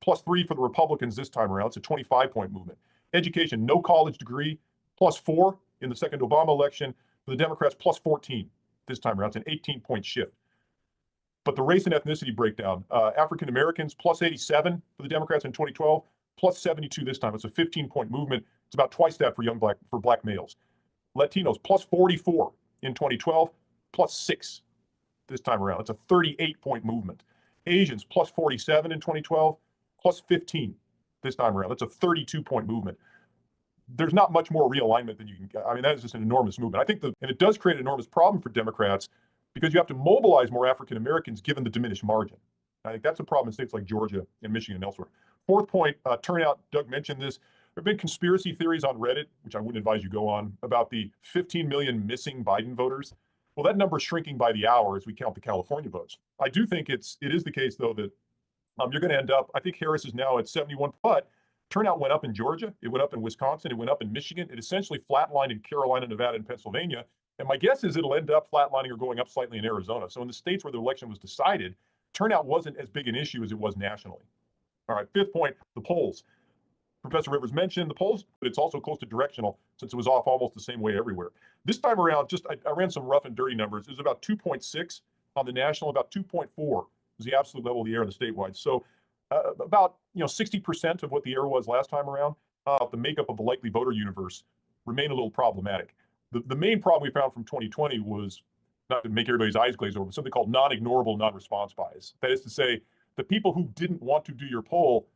plus 3 for the Republicans this time around. It's a 25-point movement. Education, no college degree, plus 4 in the second Obama election. For the Democrats, plus 14 this time around. It's an 18-point shift. But the race and ethnicity breakdown, African Americans, plus 87 for the Democrats in 2012, plus 72 this time. It's a 15-point movement. It's about twice that for black males. Latinos, plus 44 in 2012, plus 6 this time around. It's a 38-point movement. Asians, plus 47 in 2012, plus 15 this time around. That's a 32-point movement. There's not much more realignment than you can get. I mean, that is just an enormous movement. I think and it does create an enormous problem for Democrats because you have to mobilize more African Americans given the diminished margin. I think that's a problem in states like Georgia and Michigan and elsewhere. Fourth point, turnout. Doug mentioned this. There have been conspiracy theories on Reddit, which I wouldn't advise you go on, about the 15 million missing Biden voters. Well, that number is shrinking by the hour as we count the California votes. I do think it is the case, though, that you're going to end up, I think Harris is now at 71, but turnout went up in Georgia. It went up in Wisconsin. It went up in Michigan. It essentially flatlined in Carolina, Nevada, and Pennsylvania. And my guess is it'll end up flatlining or going up slightly in Arizona. So in the states where the election was decided, turnout wasn't as big an issue as it was nationally. All right, fifth point, the polls. Professor Rivers mentioned the polls, but it's also close to directional since it was off almost the same way everywhere. This time around, I ran some rough and dirty numbers. It was about 2.6 on the national, about 2.4 was the absolute level of the error in the statewide. So about 60% of what the error was last time around. The makeup of the likely voter universe remained a little problematic. The main problem we found from 2020 was, not to make everybody's eyes glaze over, but something called non-ignorable non-response bias. That is to say, the people who didn't want to do your poll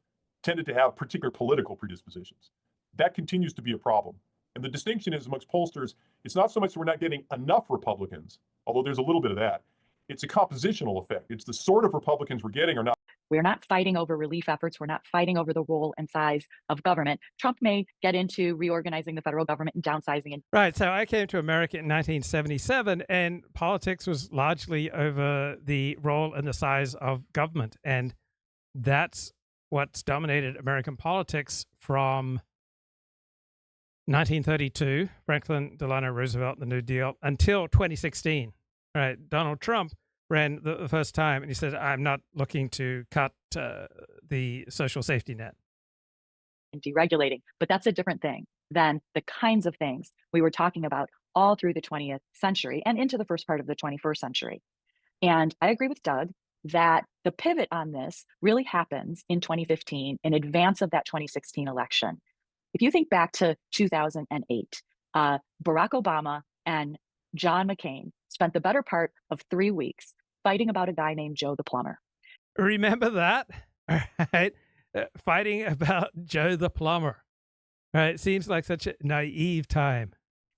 tended to have particular political predispositions. That continues to be a problem. And the distinction is amongst pollsters, it's not so much that we're not getting enough Republicans, although there's a little bit of that. It's a compositional effect. It's the sort of Republicans we're getting are not. We're not fighting over relief efforts. We're not fighting over the role and size of government. Trump may get into reorganizing the federal government and downsizing it. Right. So I came to America in 1977, and politics was largely over the role and the size of government. And that's what's dominated American politics from 1932, Franklin Delano Roosevelt, the New Deal, until 2016. Right. Donald Trump ran the first time, and he said, I'm not looking to cut the social safety net. And deregulating. But that's a different thing than the kinds of things we were talking about all through the 20th century and into the first part of the 21st century. And I agree with Doug that the pivot on this really happens in 2015 in advance of that 2016 election. If you think back to 2008, Barack Obama and John McCain spent the better part of 3 weeks fighting about a guy named Joe the plumber. Remember that? All right. Fighting about Joe the plumber. Right. Seems like such a naive time.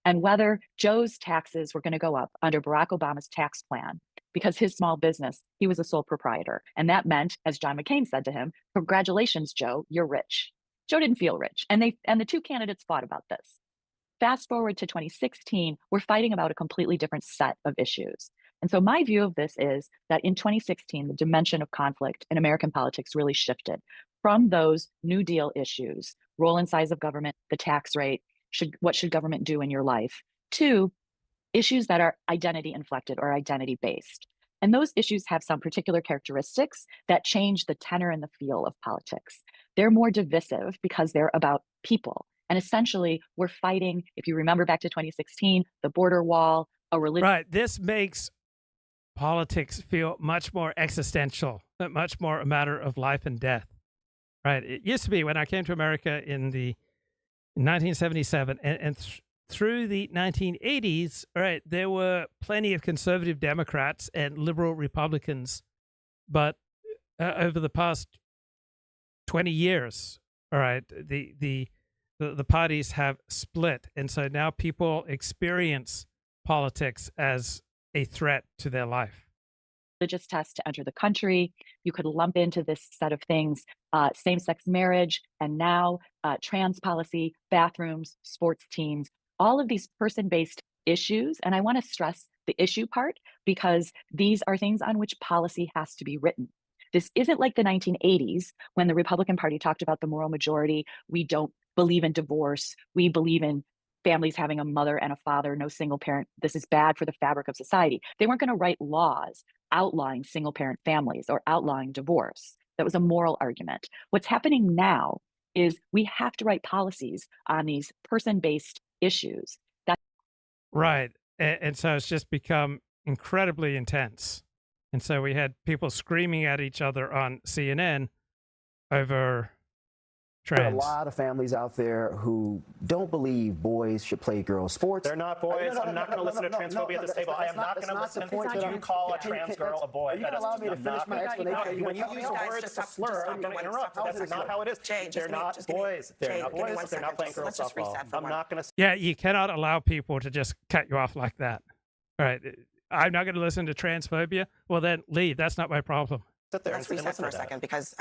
And whether Joe's taxes were going to go up under Barack Obama's tax plan because his small business, he was a sole proprietor. And that meant, as John McCain said to him, congratulations, Joe, you're rich. Joe didn't feel rich. And the two candidates fought about this. Fast forward to 2016, we're fighting about a completely different set of issues. And so my view of this is that in 2016, the dimension of conflict in American politics really shifted from those New Deal issues, role and size of government, the tax rate, what should government do in your life, to issues that are identity inflected or identity based. And those issues have some particular characteristics that change the tenor and the feel of politics. They're more divisive because they're about people. And essentially, we're fighting, if you remember back to 2016, the border wall, a religion. Right. This makes politics feel much more existential, much more a matter of life and death. Right. It used to be when I came to America in 1977 and through the 1980s, right, there were plenty of conservative Democrats and liberal Republicans. But over the past 20 years, all right, the parties have split. And so now people experience politics as a threat to their life. Religious test to enter the country. You could lump into this set of things same-sex marriage, and now trans policy, bathrooms, sports teams, all of these person-based issues. And I want to stress the issue part because these are things on which policy has to be written. This isn't like the 1980s when the Republican Party talked about the moral majority. We don't believe in divorce. We believe in families having a mother and a father, no single parent. This is bad for the fabric of society. They weren't going to write laws outlawing single parent families or outlawing divorce. That was a moral argument. What's happening now is we have to write policies on these person-based issues. Right. And so it's just become incredibly intense. And so we had people screaming at each other on CNN over trans. There are a lot of families out there who don't believe boys should play girls' sports. They're not boys. I'm not going to listen to transphobia at this table. I am not going to listen to you call a trans girl a boy. You can allow me to finish my explanation. When you use the words to slur, I'm going to interrupt. That's not how it is. They're not boys. They're not boys. They're not playing girls softball. I'm not going to. Yeah, you cannot allow people to just cut you off like that. All right. I'm not going to listen to transphobia. Well, then leave. That's not my problem. Let's reset for a second because,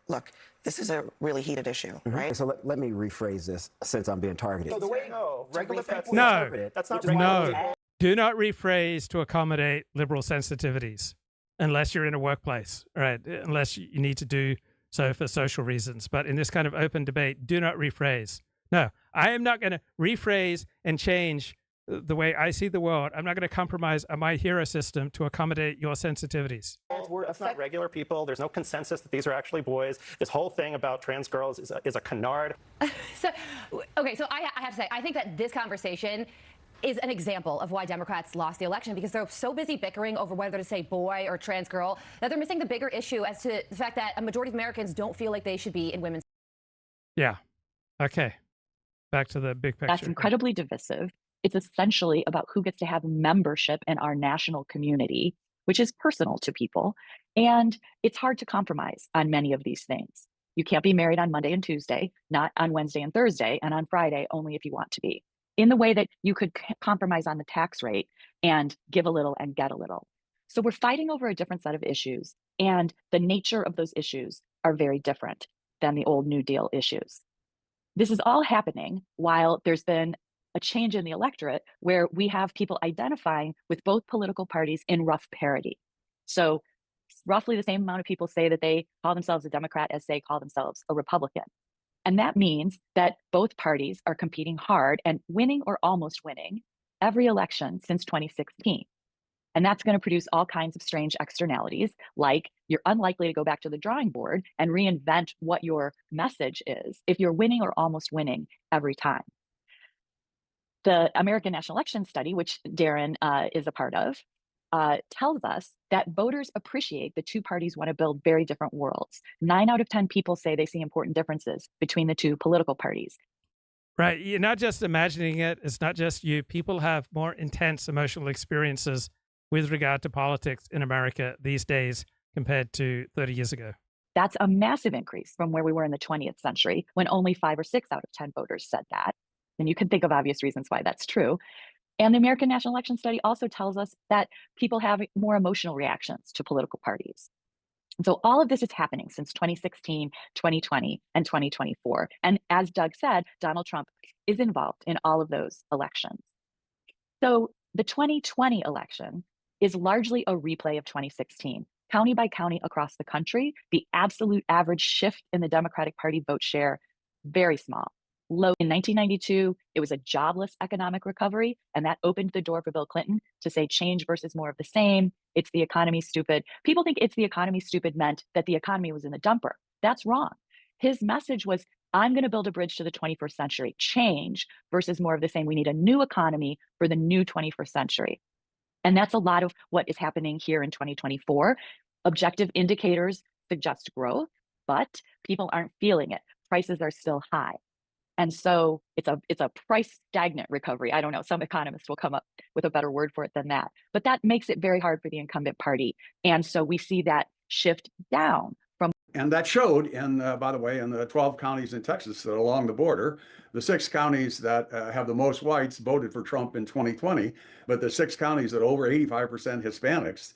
look, this is a really heated issue, right? So let me rephrase this since I'm being targeted. So the way regular people no, that's not no. Do not rephrase to accommodate liberal sensitivities unless you're in a workplace, right? Unless you need to do so for social reasons. But in this kind of open debate, do not rephrase. No, I am not going to rephrase and change the way I see the world. I'm not going to compromise my hero system to accommodate your sensitivities. That's not regular people. There's no consensus that these are actually boys. This whole thing about trans girls is a canard. Okay, so I have to say, I think that this conversation is an example of why Democrats lost the election, because they're so busy bickering over whether to say boy or trans girl that they're missing the bigger issue as to the fact that a majority of Americans don't feel like they should be in women's. Yeah. Okay. Back to the big picture. That's incredibly divisive. It's essentially about who gets to have membership in our national community, which is personal to people. And it's hard to compromise on many of these things. You can't be married on Monday and Tuesday, not on Wednesday and Thursday, and on Friday only if you want to be. In the way that you could compromise on the tax rate and give a little and get a little. So we're fighting over a different set of issues, and the nature of those issues are very different than the old New Deal issues. This is all happening while there's been a change in the electorate where we have people identifying with both political parties in rough parity. So roughly the same amount of people say that they call themselves a Democrat as say call themselves a Republican. And that means that both parties are competing hard and winning or almost winning every election since 2016. And that's going to produce all kinds of strange externalities, like you're unlikely to go back to the drawing board and reinvent what your message is if you're winning or almost winning every time. The American National Election Study, which Darren is a part of, tells us that voters appreciate the two parties want to build very different worlds. 9 out of 10 people say they see important differences between the two political parties. Right. You're not just imagining it. It's not just you. People have more intense emotional experiences with regard to politics in America these days compared to 30 years ago. That's a massive increase from where we were in the 20th century, when only 5 or 6 out of 10 voters said that. And you can think of obvious reasons why that's true. And the American National Election Study also tells us that people have more emotional reactions to political parties. And so all of this is happening since 2016, 2020, and 2024. And as Doug said, Donald Trump is involved in all of those elections. So the 2020 election is largely a replay of 2016. County by county across the country, the absolute average shift in the Democratic Party vote share, very small. Low in 1992, it was a jobless economic recovery, and that opened the door for Bill Clinton to say change versus more of the same. It's the economy stupid. People think it's the economy stupid meant that the economy was in the dumper. That's wrong. His message was, I'm going to build a bridge to the 21st century. Change versus more of the same. We need a new economy for the new 21st century. And that's a lot of what is happening here in 2024. Objective indicators suggest growth, but people aren't feeling it. Prices are still high. And so it's a price stagnant recovery. I don't know, some economists will come up with a better word for it than that. But that makes it very hard for the incumbent party. And so we see that shift down from. And that showed in, by the way, in the 12 counties in Texas that are along the border, the 6 counties that have the most whites voted for Trump in 2020, but the 6 counties that are over 85% Hispanics,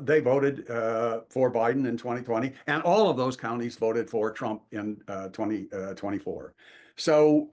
they voted for Biden in 2020, and all of those counties voted for Trump in 2024. So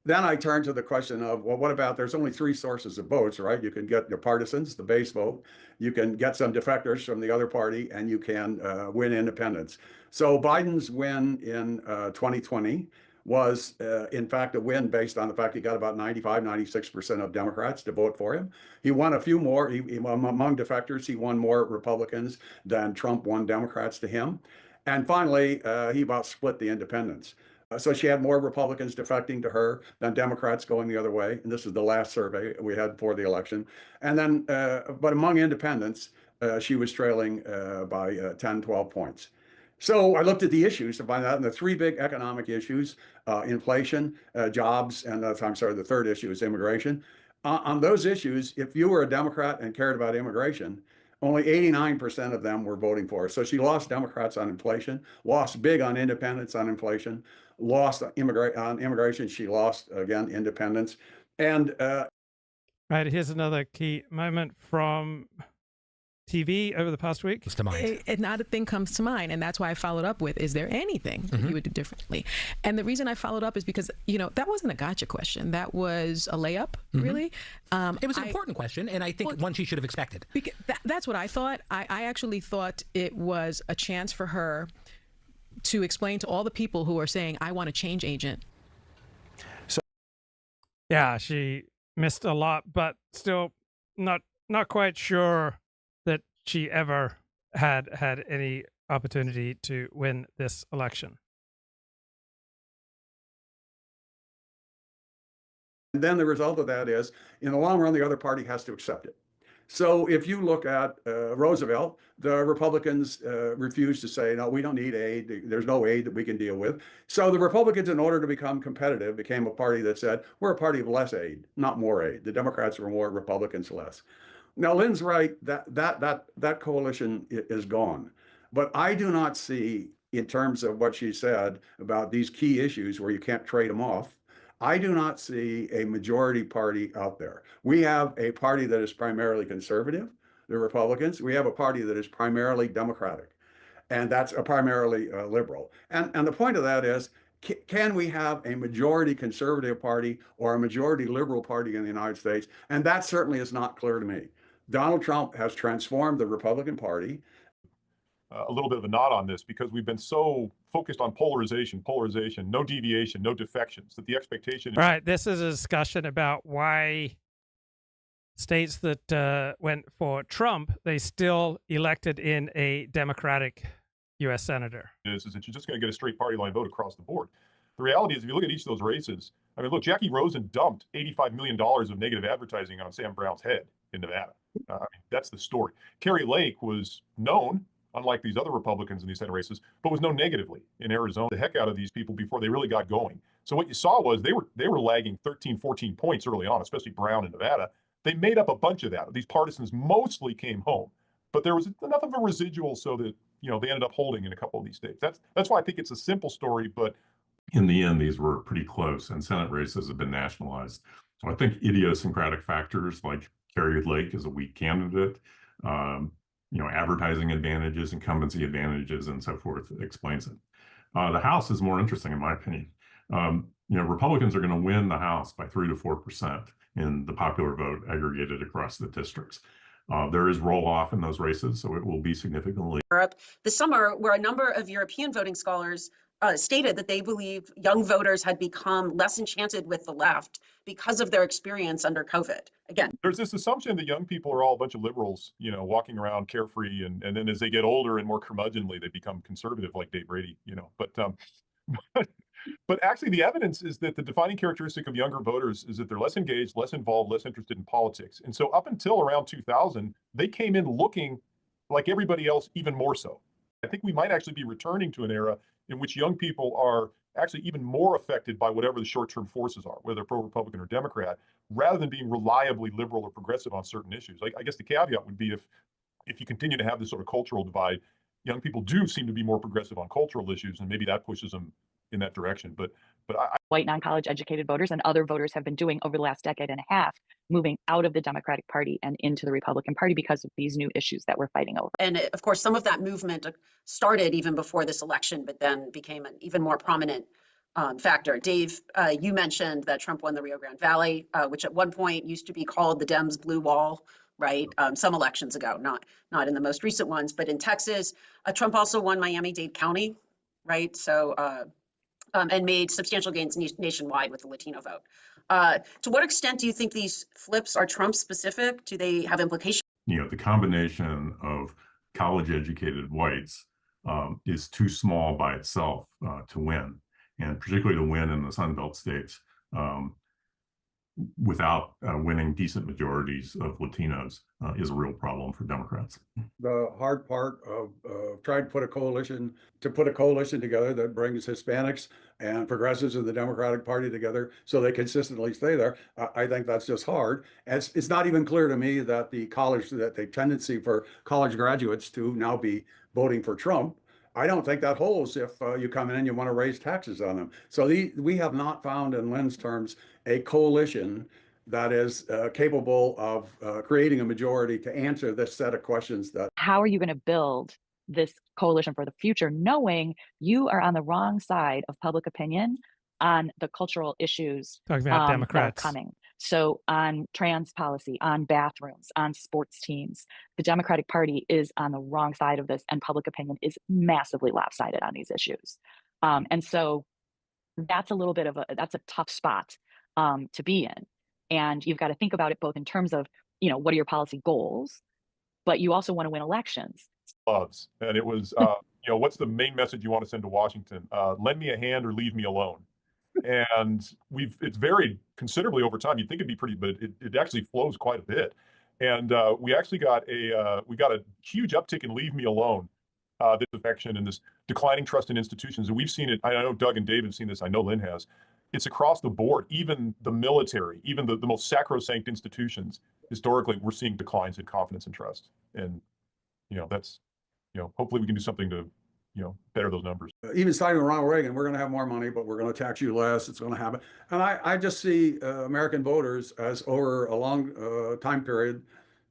Then I turn to the question of, well, what about, there's only three sources of votes, right? You can get your partisans, the base vote, you can get some defectors from the other party, and you can win independents. So Biden's win in 2020 was, in fact, a win based on the fact he got about 95, 96% of Democrats to vote for him. He won a few more, among defectors, he won more Republicans than Trump won Democrats to him. And finally, he about split the independents. So she had more Republicans defecting to her than Democrats going the other way. And this is the last survey we had before the election. And then, but among independents, she was trailing by 10, 12 points. So I looked at the issues to find out, and the three big economic issues, inflation, jobs, and I'm sorry, the third issue is immigration. On those issues, if you were a Democrat and cared about immigration, only 89% of them were voting for her. So she lost Democrats on inflation, lost big on independents on inflation, lost on immigration. She lost, again, independents. And right, here's another key moment from TV over the past week. And not a thing comes to mind, and that's why I followed up with, is there anything that you would do differently? And the reason I followed up is because, you know, that wasn't a gotcha question. That was a layup, really. It was an important question, and I think one she should have expected. That's what I thought. I actually thought it was a chance for her to explain to all the people who are saying, I want a change agent. Yeah, she missed a lot, but still not quite sure that she ever had any opportunity to win this election. And then the result of that is, in the long run, the other party has to accept it. So if you look at Roosevelt, the Republicans refused to say, no, we don't need aid. There's no aid that we can deal with. So the Republicans, in order to become competitive, became a party that said, we're a party of less aid, not more aid. The Democrats were more, Republicans less. Now, Lynn's right, that coalition is gone. But I do not see, in terms of what she said about these key issues where you can't trade them off, I do not see a majority party out there. We have a party that is primarily conservative, the Republicans. We have a party that is primarily Democratic, and that's a primarily liberal. And the point of that is, can we have a majority conservative party or a majority liberal party in the United States? And that certainly is not clear to me. Donald Trump has transformed the Republican Party. A little bit of a nod on this, because we've been so focused on polarization, no deviation, no defections, that the expectation is... Right, this is a discussion about why states that went for Trump, they still elected in a Democratic U.S. senator. Is that you're just going to get a straight party line vote across the board. The reality is, if you look at each of those races, I mean, look, Jackie Rosen dumped $85 million of negative advertising on Sam Brown's head in Nevada. I mean, that's the story. Carrie Lake was known, unlike these other Republicans in these Senate races, but was known negatively in Arizona. The heck out of these people before they really got going. So what you saw was they were lagging 13, 14 points early on, especially Brown in Nevada. They made up a bunch of that. These partisans mostly came home, but there was enough of a residual so that, you know, they ended up holding in a couple of these states. That's why I think it's a simple story, but in the end, these were pretty close, and Senate races have been nationalized. So I think idiosyncratic factors like Carrie Lake is a weak candidate, you know, advertising advantages, incumbency advantages, and so forth explains it. The House is more interesting, in my opinion. You know, Republicans are going to win the House by 3 to 4% in the popular vote aggregated across the districts. There is roll-off in those races, so it will be significantly. Europe this summer, where a number of European voting scholars stated that they believe young voters had become less enchanted with the left because of their experience under COVID. Again, there's this assumption that young people are all a bunch of liberals, you know, walking around carefree, and then as they get older and more curmudgeonly, they become conservative like Dave Brady, you know. But actually, the evidence is that the defining characteristic of younger voters is that they're less engaged, less involved, less interested in politics. And so up until around 2000, they came in looking like everybody else, even more so. I think we might actually be returning to an era in which young people are actually even more affected by whatever the short-term forces are, whether pro-Republican or Democrat, rather than being reliably liberal or progressive on certain issues. Like, I guess the caveat would be if you continue to have this sort of cultural divide, young people do seem to be more progressive on cultural issues, and maybe that pushes them in that direction. But white non-college educated voters and other voters have been doing over the last decade and a half, moving out of the Democratic Party and into the Republican Party because of these new issues that we're fighting over. and of course, some of that movement started even before this election, but then became an even more prominent factor. Dave, you mentioned that Trump won the Rio Grande Valley, which at one point used to be called the Dems' blue wall, right? Some elections ago, not in the most recent ones, but in Texas, Trump also won Miami-Dade County, right? So, and made substantial gains nationwide with the Latino vote. To what extent do you think these flips are Trump specific? Do they have implications? You know, the combination of college-educated whites is too small by itself to win, and particularly to win in the Sun Belt states without winning decent majorities of Latinos is a real problem for Democrats. The hard part of trying to put a coalition together that brings Hispanics and progressives in the Democratic Party together so they consistently stay there, I think that's just hard. And it's not even clear to me that the tendency for college graduates to now be voting for Trump, I don't think that holds if you come in and you want to raise taxes on them. So we have not found, in Lynn's terms, a coalition that is capable of creating a majority to answer this set of questions. How are you going to build this coalition for the future, knowing you are on the wrong side of public opinion on the cultural issues Talking about that are Democrats. coming? So on trans policy, on bathrooms, on sports teams, the Democratic Party is on the wrong side of this, and public opinion is massively lopsided on these issues. And so that's a tough spot to be in. And you've got to think about it both in terms of, what are your policy goals, but you also want to win elections. And it was, what's the main message you want to send to Washington? Lend me a hand or leave me alone. And it's varied considerably over time. You'd think it'd be pretty, but it actually flows quite a bit. And we actually got a huge uptick in leave me alone, this affection and this declining trust in institutions. And we've seen it. I know Doug and David have seen this. I know Lynn has. It's across the board, even the military, even the most sacrosanct institutions. Historically, we're seeing declines in confidence and trust. And, that's, hopefully we can do something to, better those numbers. Even starting with Ronald Reagan, we're going to have more money, but we're going to tax you less. It's going to happen. And I just see American voters as over a long time period,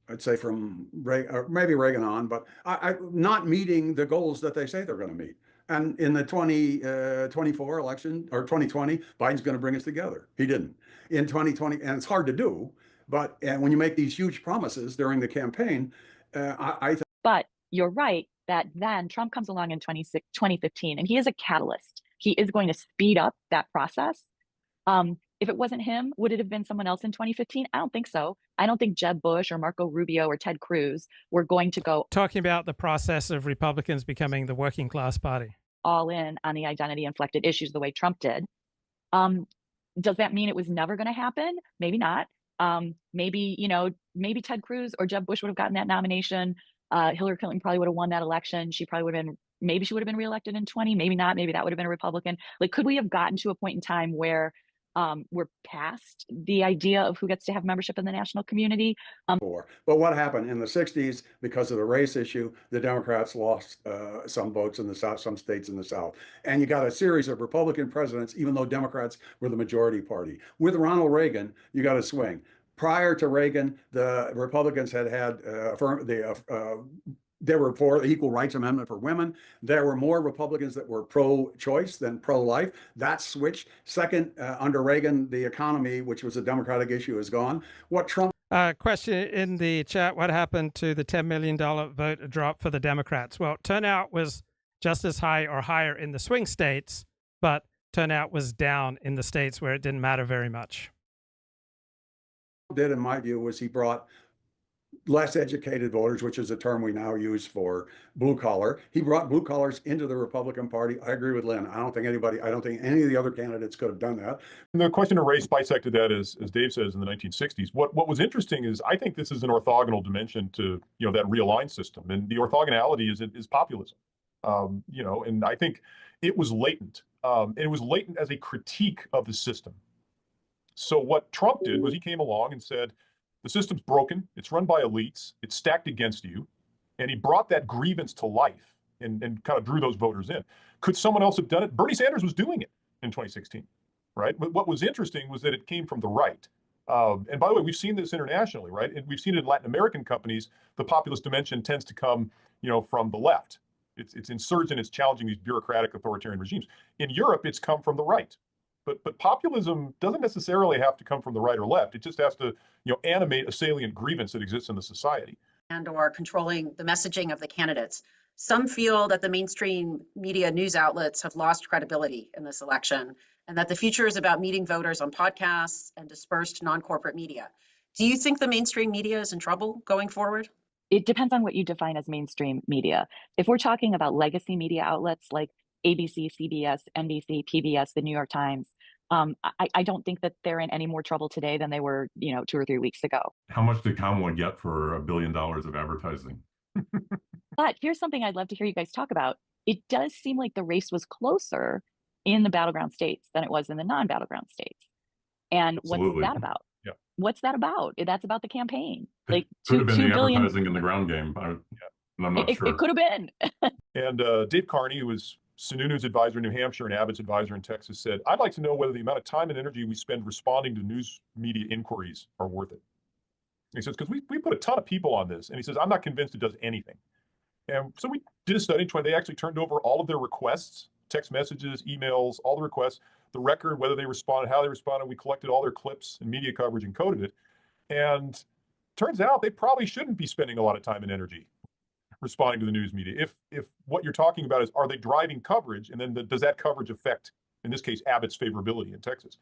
I'd say from Reagan, or maybe Reagan on, but I not meeting the goals that they say they're going to meet. And in the 2024 election, or 2020, Biden's going to bring us together. He didn't. In 2020, and it's hard to do, but when you make these huge promises during the campaign, I think. But you're right that then Trump comes along in 2015, and he is a catalyst. He is going to speed up that process. If it wasn't him, would it have been someone else in 2015? I don't think so. I don't think Jeb Bush or Marco Rubio or Ted Cruz were going to go talking about the process of Republicans becoming the working class party, all in on the identity inflected issues the way Trump did. Does that mean it was never going to happen? Maybe not. Maybe Ted Cruz or Jeb Bush would have gotten that nomination. Hillary Clinton probably would have won that election. She probably would have been, maybe she would have been reelected in 20, maybe not. Maybe that would have been a Republican. Like, could we have gotten to a point in time where we're past the idea of who gets to have membership in the national community? But what happened in the 60s, because of the race issue, the Democrats lost some votes in the South, some states in the South. And you got a series of Republican presidents, even though Democrats were the majority party. With Ronald Reagan, you got a swing. Prior to Reagan, the Republicans had they were for the Equal Rights Amendment for women. There were more Republicans that were pro-choice than pro-life. That switched. Second, under Reagan, the economy, which was a Democratic issue, is gone. What Trump... Question in the chat, what happened to the $10 million vote drop for the Democrats? Well, turnout was just as high or higher in the swing states, but turnout was down in the states where it didn't matter very much. Did, in my view, was he brought less educated voters, which is a term we now use for blue collar. He brought blue collars into the Republican Party. I agree with Lynn. I don't think any of the other candidates could have done that. And the question of race bisected that, as Dave says, in the 1960s. What was interesting is I think this is an orthogonal dimension to that realigned system, and the orthogonality is populism. And I think it was latent. And it was latent as a critique of the system. So what Trump did was he came along and said, the system's broken, it's run by elites, it's stacked against you, and he brought that grievance to life and kind of drew those voters in. Could someone else have done it? Bernie Sanders was doing it in 2016, right? But what was interesting was that it came from the right. And by the way, we've seen this internationally, right? And we've seen it in Latin American companies. The populist dimension tends to come, from the left. It's insurgent. It's challenging these bureaucratic authoritarian regimes. In Europe, it's come from the right. But populism doesn't necessarily have to come from the right or left. It just has to, animate a salient grievance that exists in the society. And or controlling the messaging of the candidates. Some feel that the mainstream media news outlets have lost credibility in this election, and that the future is about meeting voters on podcasts and dispersed non-corporate media. Do you think the mainstream media is in trouble going forward? It depends on what you define as mainstream media. If we're talking about legacy media outlets like ABC, CBS, NBC, PBS, the New York Times, I don't think that they're in any more trouble today than they were, 2 or 3 weeks ago. How much did Kamala get for $1 billion of advertising? But here's something I'd love to hear you guys talk about. It does seem like the race was closer in the battleground states than it was in the non-battleground states. And Absolutely. what's that about? Yeah. What's that about? That's about the campaign. It could have been the advertising in the ground game. I'm not sure. It could have been. And Dave Carney, who was Sununu's advisor in New Hampshire and Abbott's advisor in Texas, said, "I'd like to know whether the amount of time and energy we spend responding to news media inquiries are worth it." And he says, because we put a ton of people on this. And he says, I'm not convinced it does anything. And so we did a study where they actually turned over all of their requests, text messages, emails, all the requests, the record, whether they responded, how they responded. We collected all their clips and media coverage and coded it. And turns out they probably shouldn't be spending a lot of time and energy responding to the news media. If what you're talking about is, are they driving coverage? And then does that coverage affect, in this case, Abbott's favorability in Texas?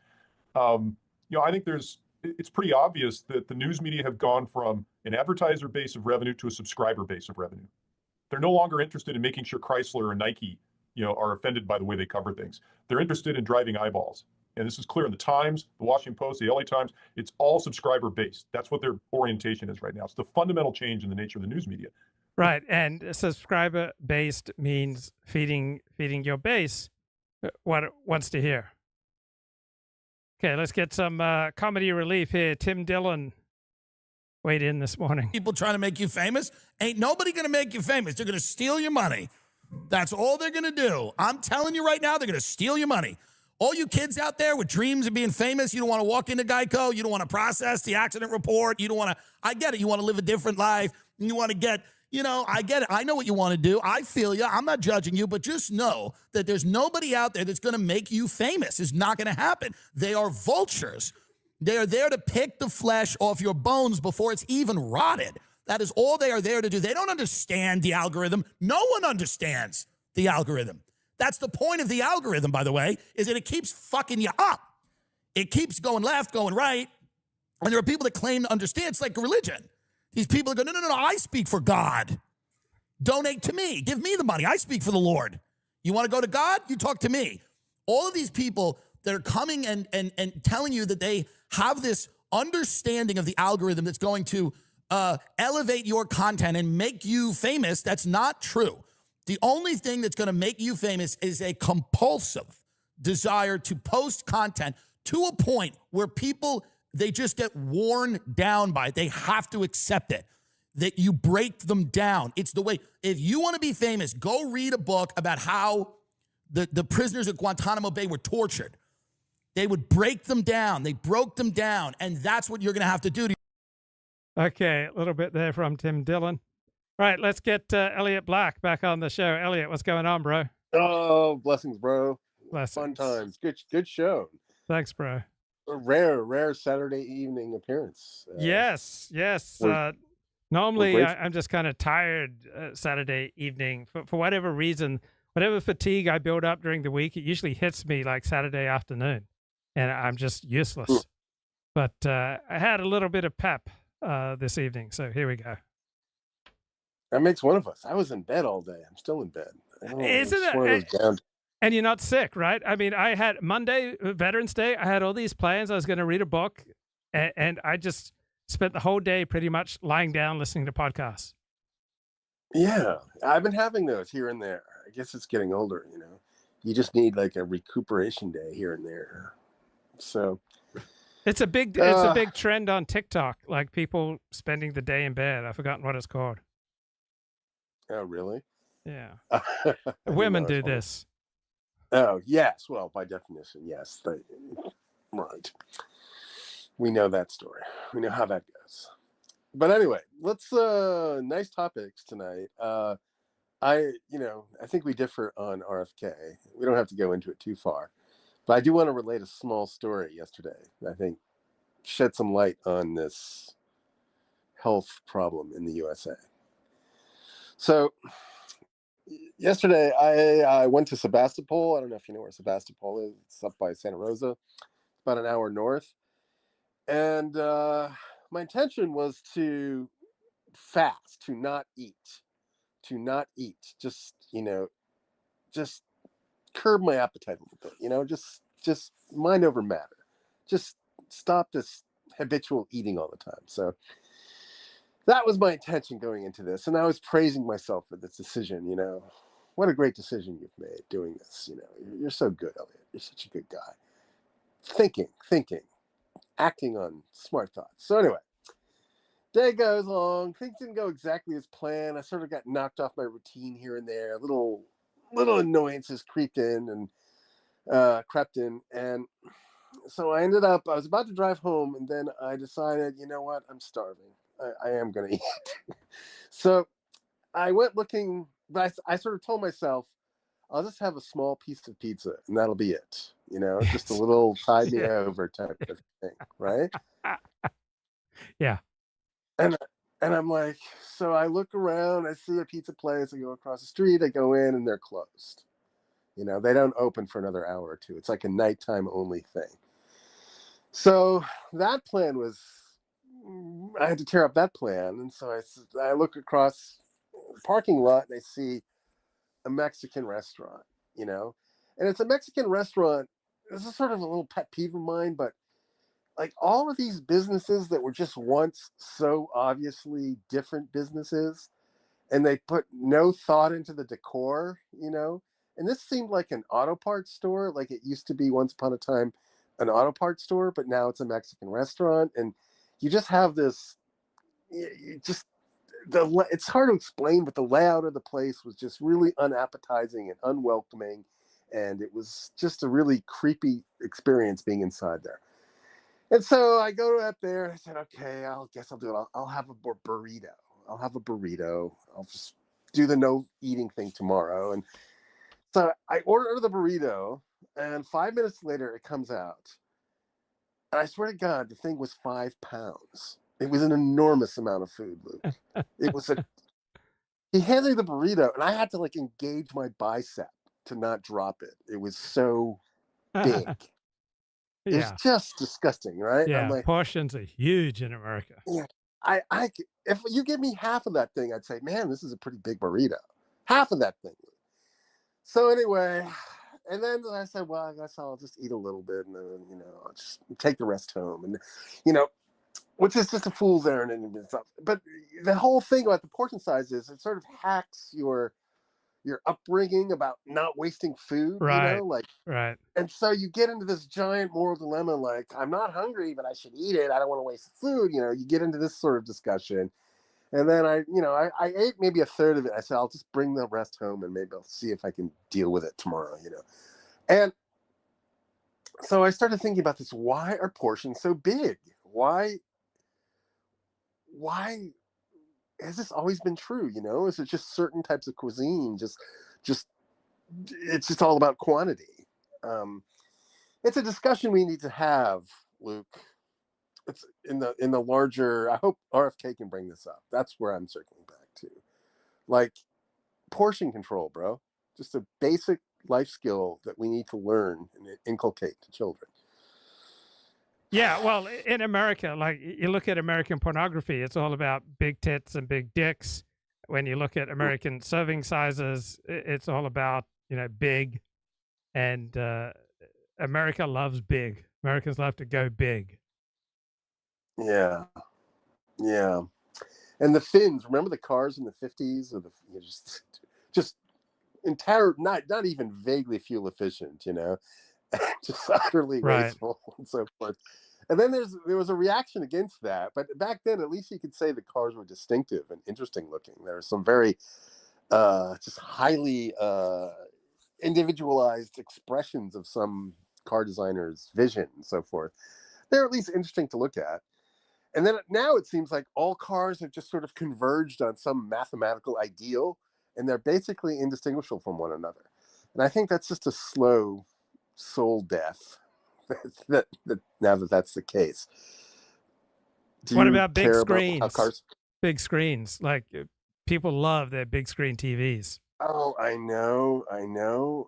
I think it's pretty obvious that the news media have gone from an advertiser base of revenue to a subscriber base of revenue. They're no longer interested in making sure Chrysler or Nike, are offended by the way they cover things. They're interested in driving eyeballs. And this is clear in the Times, the Washington Post, the LA Times. It's all subscriber based. That's what their orientation is right now. It's the fundamental change in the nature of the news media. Right. And subscriber based means feeding your base what it wants to hear. Okay, let's get some comedy relief here. Tim Dillon weighed in this morning. People trying to make you famous. Ain't nobody going to make you famous. They're going to steal your money. That's all they're going to do. I'm telling you right now, they're going to steal your money. All you kids out there with dreams of being famous, you don't want to walk into Geico. You don't want to process the accident report. You don't want to, I get it. You want to live a different life. You want to get, I get it. I know what you want to do. I feel you. I'm not judging you, but just know that there's nobody out there that's going to make you famous. It's not going to happen. They are vultures. They are there to pick the flesh off your bones before it's even rotted. That is all they are there to do. They don't understand the algorithm. No one understands the algorithm. That's the point of the algorithm, by the way, is that it keeps fucking you up. It keeps going left, going right. And there are people that claim to understand. It's like religion. These people go, no, I speak for God. Donate to me. Give me the money. I speak for the Lord. You want to go to God? You talk to me. All of these people that are coming and telling you that they have this understanding of the algorithm that's going to elevate your content and make you famous, that's not true. The only thing that's going to make you famous is a compulsive desire to post content to a point where people, they just get worn down by it. They have to accept it, that you break them down. It's the way, if you want to be famous, go read a book about how the prisoners at Guantanamo Bay were tortured. They would break them down. They broke them down. And that's what you're going to have to do. Okay, a little bit there from Tim Dillon. All right, let's get Elliott Blatt back on the show. Elliott, what's going on, bro? Oh, blessings, bro. Blessings. Fun times. Good show. Thanks, bro. A rare Saturday evening appearance. Yes. Normally, I'm just kind of tired Saturday evening. For whatever reason, whatever fatigue I build up during the week, it usually hits me like Saturday afternoon, and I'm just useless. But I had a little bit of pep this evening, so here we go. That makes one of us. I was in bed all day. I'm still in bed. Isn't it? And you're not sick, right? I mean, I had Monday, Veterans Day, I had all these plans. I was going to read a book, and I just spent the whole day pretty much lying down listening to podcasts. Yeah, I've been having those here and there. I guess it's getting older, You just need like a recuperation day here and there. So it's a big trend on TikTok, like people spending the day in bed. I've forgotten what it's called. Oh, really? Yeah. Women do this. Oh, yes. Well, by definition, yes. Right. We know that story. We know how that goes. But anyway, let's nice topics tonight. I think we differ on RFK. We don't have to go into it too far, but I do want to relate a small story yesterday that I think shed some light on this health problem in the USA. So yesterday I went to Sebastopol. I don't know if you know where Sebastopol is. It's up by Santa Rosa, about an hour north. And my intention was to fast, to not eat, just curb my appetite a little bit, just mind over matter, just stop this habitual eating all the time. So that was my intention going into this, and I was praising myself for this decision. What a great decision you've made doing this. You're so good, Elliott. You're such a good guy. Thinking, acting on smart thoughts. So anyway, day goes along. Things didn't go exactly as planned. I sort of got knocked off my routine here and there. Little annoyances crept in, and so I was about to drive home, and then I decided, you know what, I'm starving. I am going to eat. So I went looking, but I sort of told myself, I'll just have a small piece of pizza, and that'll be it. Just a little tide me over type of thing, right? Yeah. And I'm like, so I look around, I see a pizza place, I go across the street, I go in, and they're closed. They don't open for another hour or two. It's like a nighttime only thing. So that plan I had to tear up that plan. And so I look across the parking lot and I see a Mexican restaurant, and it's a Mexican restaurant. This is sort of a little pet peeve of mine, but like all of these businesses that were just once so obviously different businesses, and they put no thought into the decor, and this seemed like an auto parts store, like it used to be once upon a time an auto parts store, but now it's a Mexican restaurant. And you just have this, it's hard to explain, but the layout of the place was just really unappetizing and unwelcoming. And it was just a really creepy experience being inside there. And so I go up there and I said, okay, I guess I'll do it. I'll have a burrito. I'll just do the no eating thing tomorrow. And so I order the burrito, and 5 minutes later it comes out. And I swear to God, the thing was 5 pounds. It was an enormous amount of food, Luke. He handed me the burrito, and I had to like engage my bicep to not drop it. It was so big. Yeah. It's just disgusting, right? Yeah, I'm like, portions are huge in America. Yeah, if you give me half of that thing, I'd say, man, this is a pretty big burrito. Half of that thing. So anyway, and then I said, well, I guess I'll just eat a little bit, and then I'll just take the rest home, and which is just a fool's errand and stuff. But the whole thing about the portion size is it sort of hacks your upbringing about not wasting food, Right. like Right. And so you get into this giant moral dilemma, like, I'm not hungry, but I should eat it. I don't want to waste the food. You get into this sort of discussion. And then I ate maybe a third of it. I said, I'll just bring the rest home and maybe I'll see if I can deal with it tomorrow, And so I started thinking about this. Why are portions so big? Why has this always been true? Is it just certain types of cuisine? It's just all about quantity. It's a discussion we need to have, Luke. It's in the larger. I hope RFK can bring this up. That's where I'm circling back to, like portion control, bro. Just a basic life skill that we need to learn and inculcate to children. Yeah, well, in America, like you look at American pornography, it's all about big tits and big dicks. When you look at American serving sizes, it's all about big, and America loves big. Americans love to go big. Yeah. And the fins. Remember the cars in the 50s, or just entire, not even vaguely fuel efficient. Just utterly wasteful and so forth. And then there was a reaction against that. But back then, at least you could say the cars were distinctive and interesting looking. There were some very just highly individualized expressions of some car designer's vision and so forth. They're at least interesting to look at. And then now it seems like all cars have just sort of converged on some mathematical ideal, and they're basically indistinguishable from one another. And I think that's just a slow soul death. that now that that's the case. What about big screens? Big screens, like people love their big screen TVs. Oh, I know.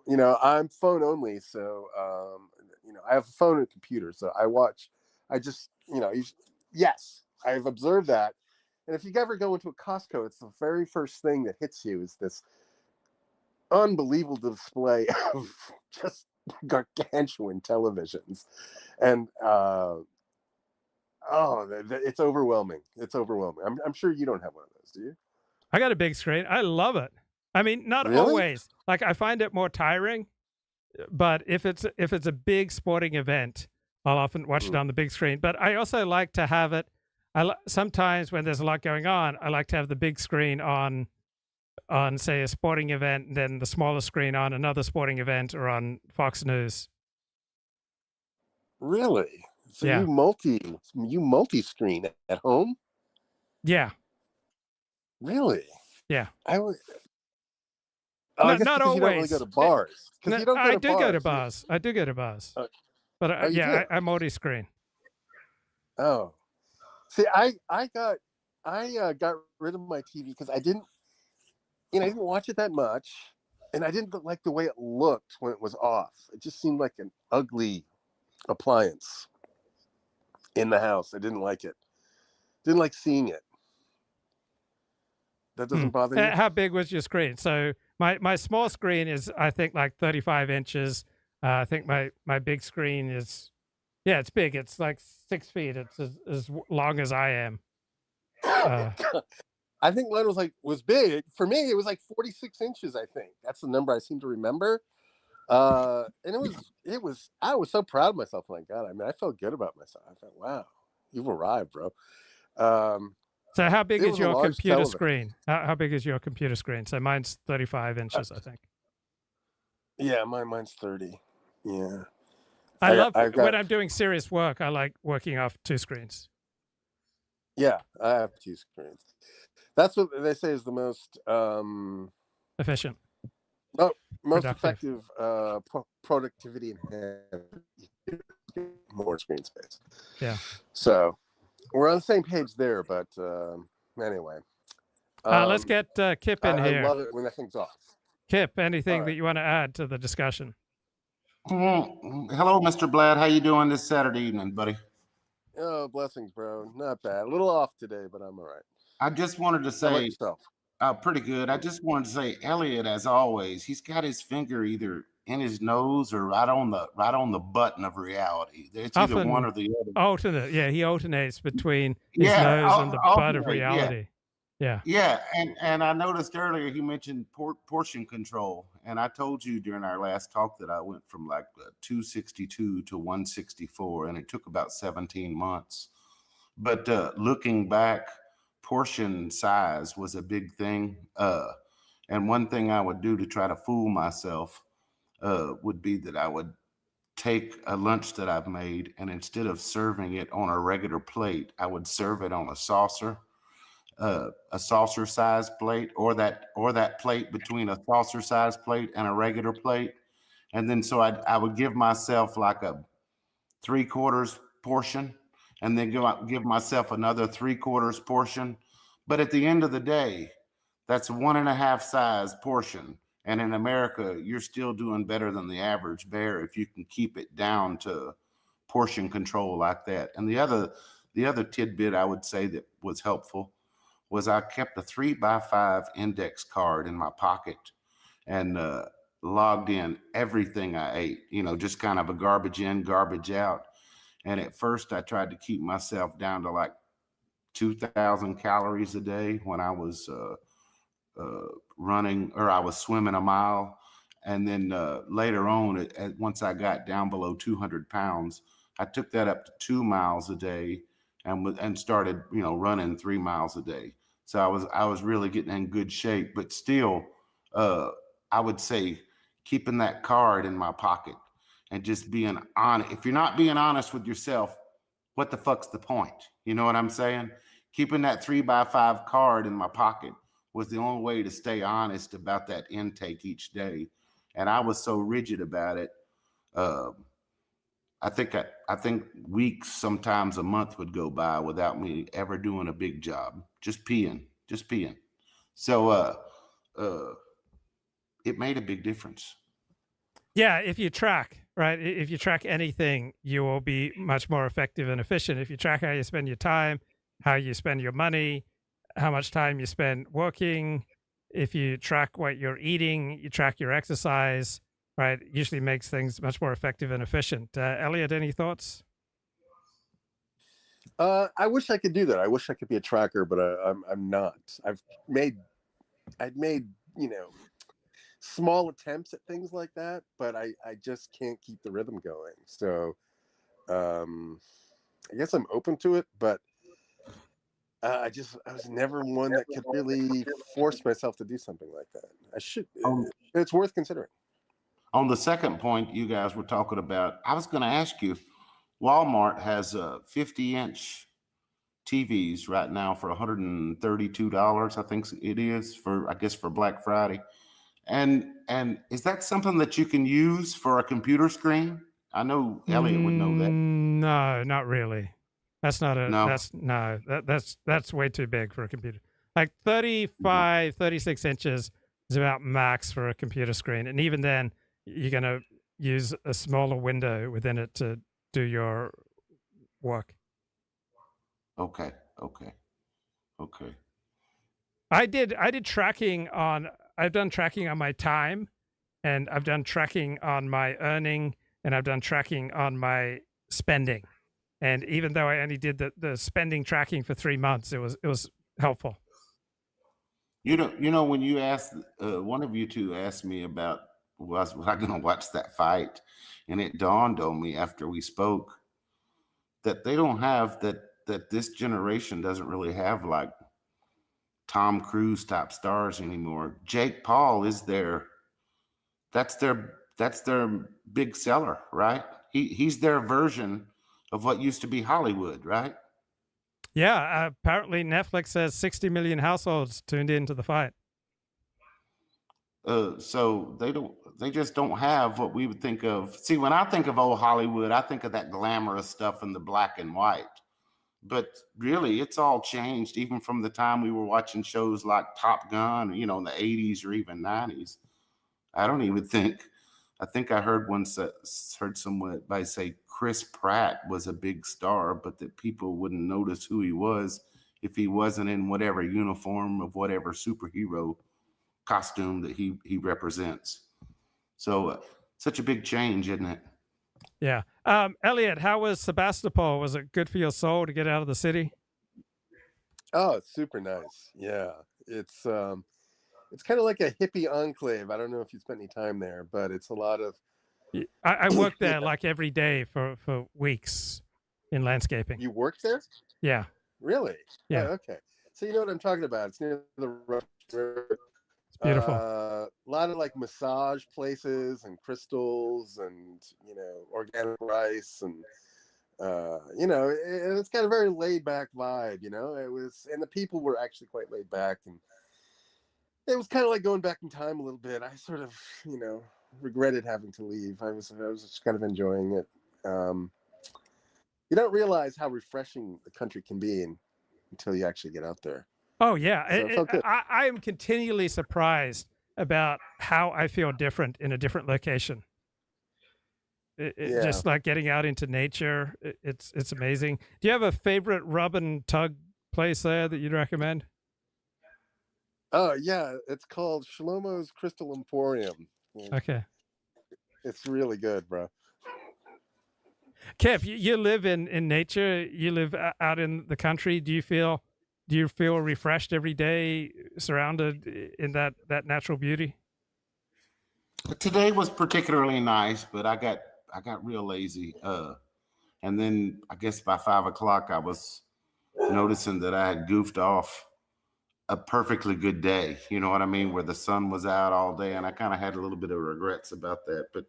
You know, I'm phone only, so you know, I have a phone and a computer, so yes, I've observed that. And if you ever go into a Costco, it's the very first thing that hits you is this unbelievable display of just gargantuan televisions, and it's overwhelming. It's overwhelming. I'm sure you don't have one of those, do you? I got a big screen. I love it. I mean, not Really? always. Like, I find it more tiring, but if it's a big sporting event, I'll often watch it on the big screen. But I also like to have it. Sometimes when there's a lot going on, I like to have the big screen on say a sporting event, and then the smaller screen on another sporting event or on Fox News. Really? So Yeah. you multi-screen at home? Yeah. Really? Yeah. I would. Oh, I guess not because always. you don't really go to bars. No, You don't I go do go to bars. I do go to bars. But I multi-screen. Oh, see, I got rid of my TV because I didn't watch it that much, and I didn't like the way it looked when it was off. It just seemed like an ugly appliance in the house. I didn't like it. Didn't like seeing it. That doesn't bother you? How big was your screen? So my small screen is, I think, like 35 inches. I think my big screen is, yeah, it's big. It's like 6 feet. It's as long as I am. I think mine was big. For me, it was like 46 inches, I think. That's the number I seem to remember. And I was so proud of myself when I got it. I mean, I felt good about myself. I thought, wow, you've arrived, bro. So how big is your computer television. screen? How big is your computer screen? So mine's 35 inches, I think. Yeah, mine's 30. Yeah. When I'm doing serious work, I like working off 2 screens. Yeah, I have 2 screens. That's what they say is the most efficient. No, most productive. effective productivity and more screen space. Yeah. So we're on the same page there, but anyway. Let's get Kip in here. I love it when that thing's off. Kip, anything that you want to add to the discussion? Hello, Mr. Blatt. How you doing this Saturday evening, buddy? Oh, blessings, bro. Not bad. A little off today, but I'm all right. I just wanted to How about say, yourself? pretty good. I just wanted to say, Elliott, as always, he's got his finger either in his nose or right on the button of reality. It's either Often one or the other. Alternate. Yeah, he alternates between his nose and the butt of reality. Yeah. Yeah, and I noticed earlier he mentioned portion control, and I told you during our last talk that I went from like 262 to 164, and it took about 17 months. But looking back, portion size was a big thing, and one thing I would do to try to fool myself would be that I would take a lunch that I've made, and instead of serving it on a regular plate, I would serve it on a saucer size plate, or that plate between a saucer size plate and a regular plate. And then so I would give myself like a 3/4 portion, and then give myself another 3/4 portion. But at the end of the day, that's 1.5 size portion. And in America, you're still doing better than the average bear if you can keep it down to portion control like that. And the other tidbit I would say that was helpful was I kept a 3x5 index card in my pocket and logged in everything I ate, just kind of a garbage in, garbage out. And at first I tried to keep myself down to like 2,000 calories a day when I was running, or I was swimming a mile. And then later on, once I got down below 200 pounds, I took that up to 2 miles a day and started, running 3 miles a day. So I was really getting in good shape, but still, I would say keeping that card in my pocket and just being honest. If you're not being honest with yourself, what the fuck's the point? You know what I'm saying? Keeping that 3x5 card in my pocket was the only way to stay honest about that intake each day. And I was so rigid about it. I think weeks, sometimes a month would go by without me ever doing a big job, just peeing. So it made a big difference. Yeah, if you track, right? If you track anything, you will be much more effective and efficient. If you track how you spend your time, how you spend your money, how much time you spend working, if you track what you're eating, you track your exercise, right? It usually makes things much more effective and efficient. Elliott, any thoughts? I wish I could do that. I wish I could be a tracker, but I'm not. I've made small attempts at things like that, but I just can't keep the rhythm going. So I guess I'm open to it, but I was never one that could really force myself to do something like that. I should. It's worth considering. On the second point you guys were talking about, I was going to ask you, Walmart has 50-inch TVs right now for $132, I think it is, for Black Friday. And is that something that you can use for a computer screen? I know Elliott would know that. No, not really. That's not a, No. that's way too big for a computer. Like 35, 36 inches is about max for a computer screen. And even then, you're going to use a smaller window within it to do your work. Okay. I did tracking on, I've done tracking on my time, and I've done tracking on my earning, and I've done tracking on my spending. And even though I only did the spending tracking for 3 months, it was helpful. You know, when you asked, one of you two asked me about, was I going to watch that fight? And it dawned on me after we spoke that they don't have that this generation doesn't really have like Tom Cruise type stars anymore. Jake Paul is that's their big seller, right? He's their version of what used to be Hollywood, right? Yeah, apparently Netflix says 60 million households tuned into the fight. So they just don't have what we would think of. See, when I think of old Hollywood, I think of that glamorous stuff in the black and white. But really, it's all changed, even from the time we were watching shows like Top Gun, in the 80s or even 90s. I don't even think, I think I heard somebody say Chris Pratt was a big star, but that people wouldn't notice who he was if he wasn't in whatever uniform of whatever superhero costume that he represents. So such a big change, isn't it? Yeah. Elliott, how was Sebastopol? Was it good for your soul to get out of the city? Oh, it's super nice. Yeah. It's kind of like a hippie enclave. I don't know if you spent any time there, but it's a lot of... I worked there like every day for weeks in landscaping. You worked there? Yeah. Really? Yeah. Oh, okay. So you know what I'm talking about. It's near the river. It's beautiful. A lot of like massage places and crystals and, organic rice and, it's got a very laid back vibe, and the people were actually quite laid back, and it was kind of like going back in time a little bit. I sort of, regretted having to leave. I was just kind of enjoying it. You don't realize how refreshing the country can be until you actually get out there. Oh, yeah. So I am continually surprised about how I feel different in a different location. Just like getting out into nature, it's amazing. Do you have a favorite rub and tug place there that you'd recommend? Oh, yeah. It's called Shlomo's Crystal Emporium. Okay. It's really good, bro. Kev, you live in nature. You live out in the country. Do you feel refreshed every day, surrounded in that natural beauty? Today was particularly nice, but I got real lazy. And then I guess by 5 o'clock, I was noticing that I had goofed off a perfectly good day. You know what I mean? Where the sun was out all day, and I kind of had a little bit of regrets about that. But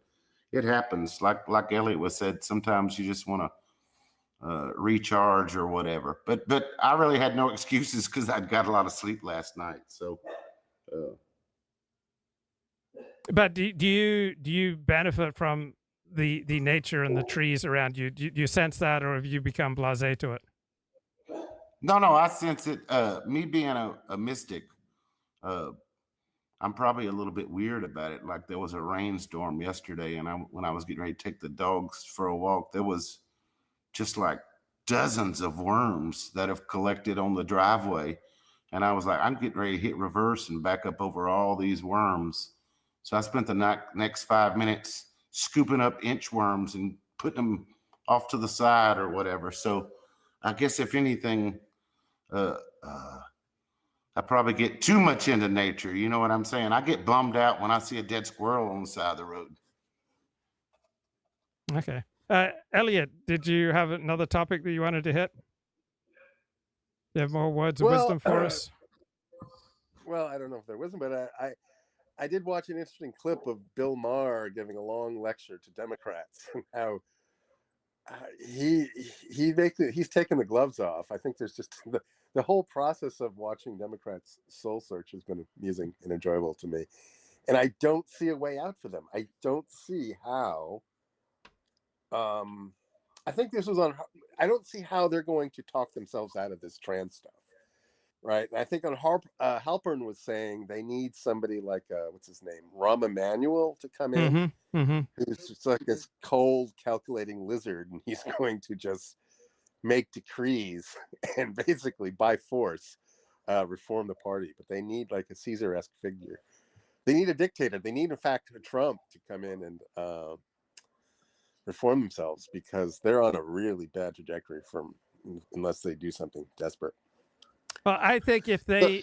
it happens. Like Elliott was said, sometimes you just want to recharge or whatever. But I really had no excuses because I'd got a lot of sleep last night. So. But do you benefit from the nature and the trees around you? Do you sense that, or have you become blasé to it? No, I sense it. Me being a mystic, I'm probably a little bit weird about it. Like there was a rainstorm yesterday, and when I was getting ready to take the dogs for a walk, there was just like dozens of worms that have collected on the driveway. And I was like, I'm getting ready to hit reverse and back up over all these worms. So I spent the next 5 minutes scooping up inchworms and putting them off to the side or whatever. So I guess if anything, I probably get too much into nature. You know what I'm saying? I get bummed out when I see a dead squirrel on the side of the road. Okay. Elliott, did you have another topic that you wanted to hit? You have more words of wisdom for us? Well, I don't know if there wasn't, but I did watch an interesting clip of Bill Maher giving a long lecture to Democrats and how he's taken the gloves off. I think there's just the whole process of watching Democrats soul search has been amusing and enjoyable to me. And I don't see a way out for them. I don't see how. I think this was I don't see how they're going to talk themselves out of this trans stuff. Right. And I think Halpern was saying they need somebody like, what's his name? Rahm Emanuel to come in. Who's just like this cold, calculating lizard. And he's going to just make decrees and basically by force reform the party. But they need like a Caesar-esque figure. They need a dictator. They need, in fact, a Trump to come in and reform themselves because they're on a really bad trajectory unless they do something desperate. Well, I think if they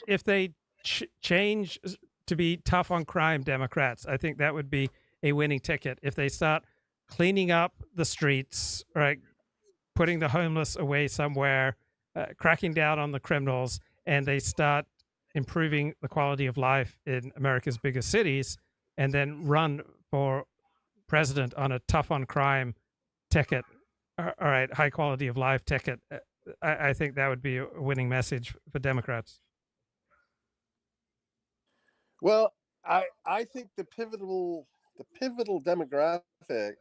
change to be tough on crime Democrats, I think that would be a winning ticket. If they start cleaning up the streets, right, putting the homeless away somewhere, cracking down on the criminals, and they start improving the quality of life in America's biggest cities, and then run for president on a tough on crime ticket, all right, high quality of life ticket, I think that would be a winning message for Democrats. Well, I think the pivotal demographic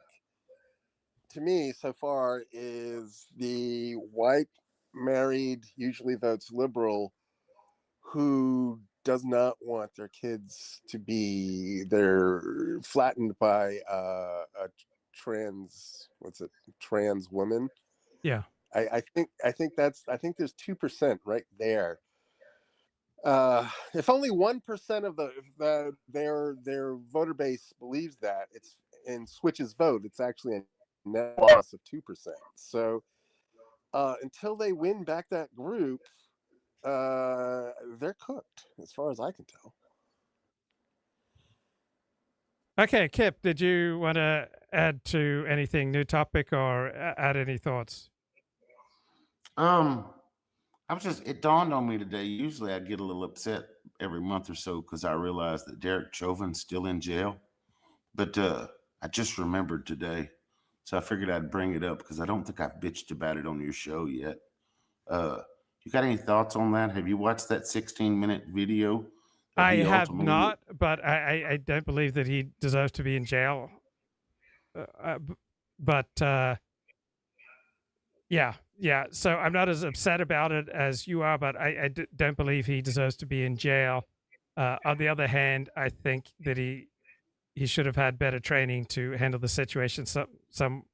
to me so far is the white, married, usually votes liberal, who does not want their kids to be flattened by a trans woman. Yeah. I think there's 2% right there. If only 1% of their voter base believes that and switches vote, it's actually a net loss of 2%. So until they win back that group, they're cooked, as far as I can tell. Okay, Kip, did you want to add to anything, new topic, or add any thoughts? It dawned on me today. Usually I get a little upset every month or so because I realize that Derek Chauvin's still in jail. But I just remembered today. So I figured I'd bring it up because I don't think I've bitched about it on your show yet. You got any thoughts on that? Have you watched that 16-minute video? I have not, but I don't believe that he deserves to be in jail. Yeah. So I'm not as upset about it as you are, but I don't believe he deserves to be in jail. On the other hand, I think that he should have had better training to handle the situation some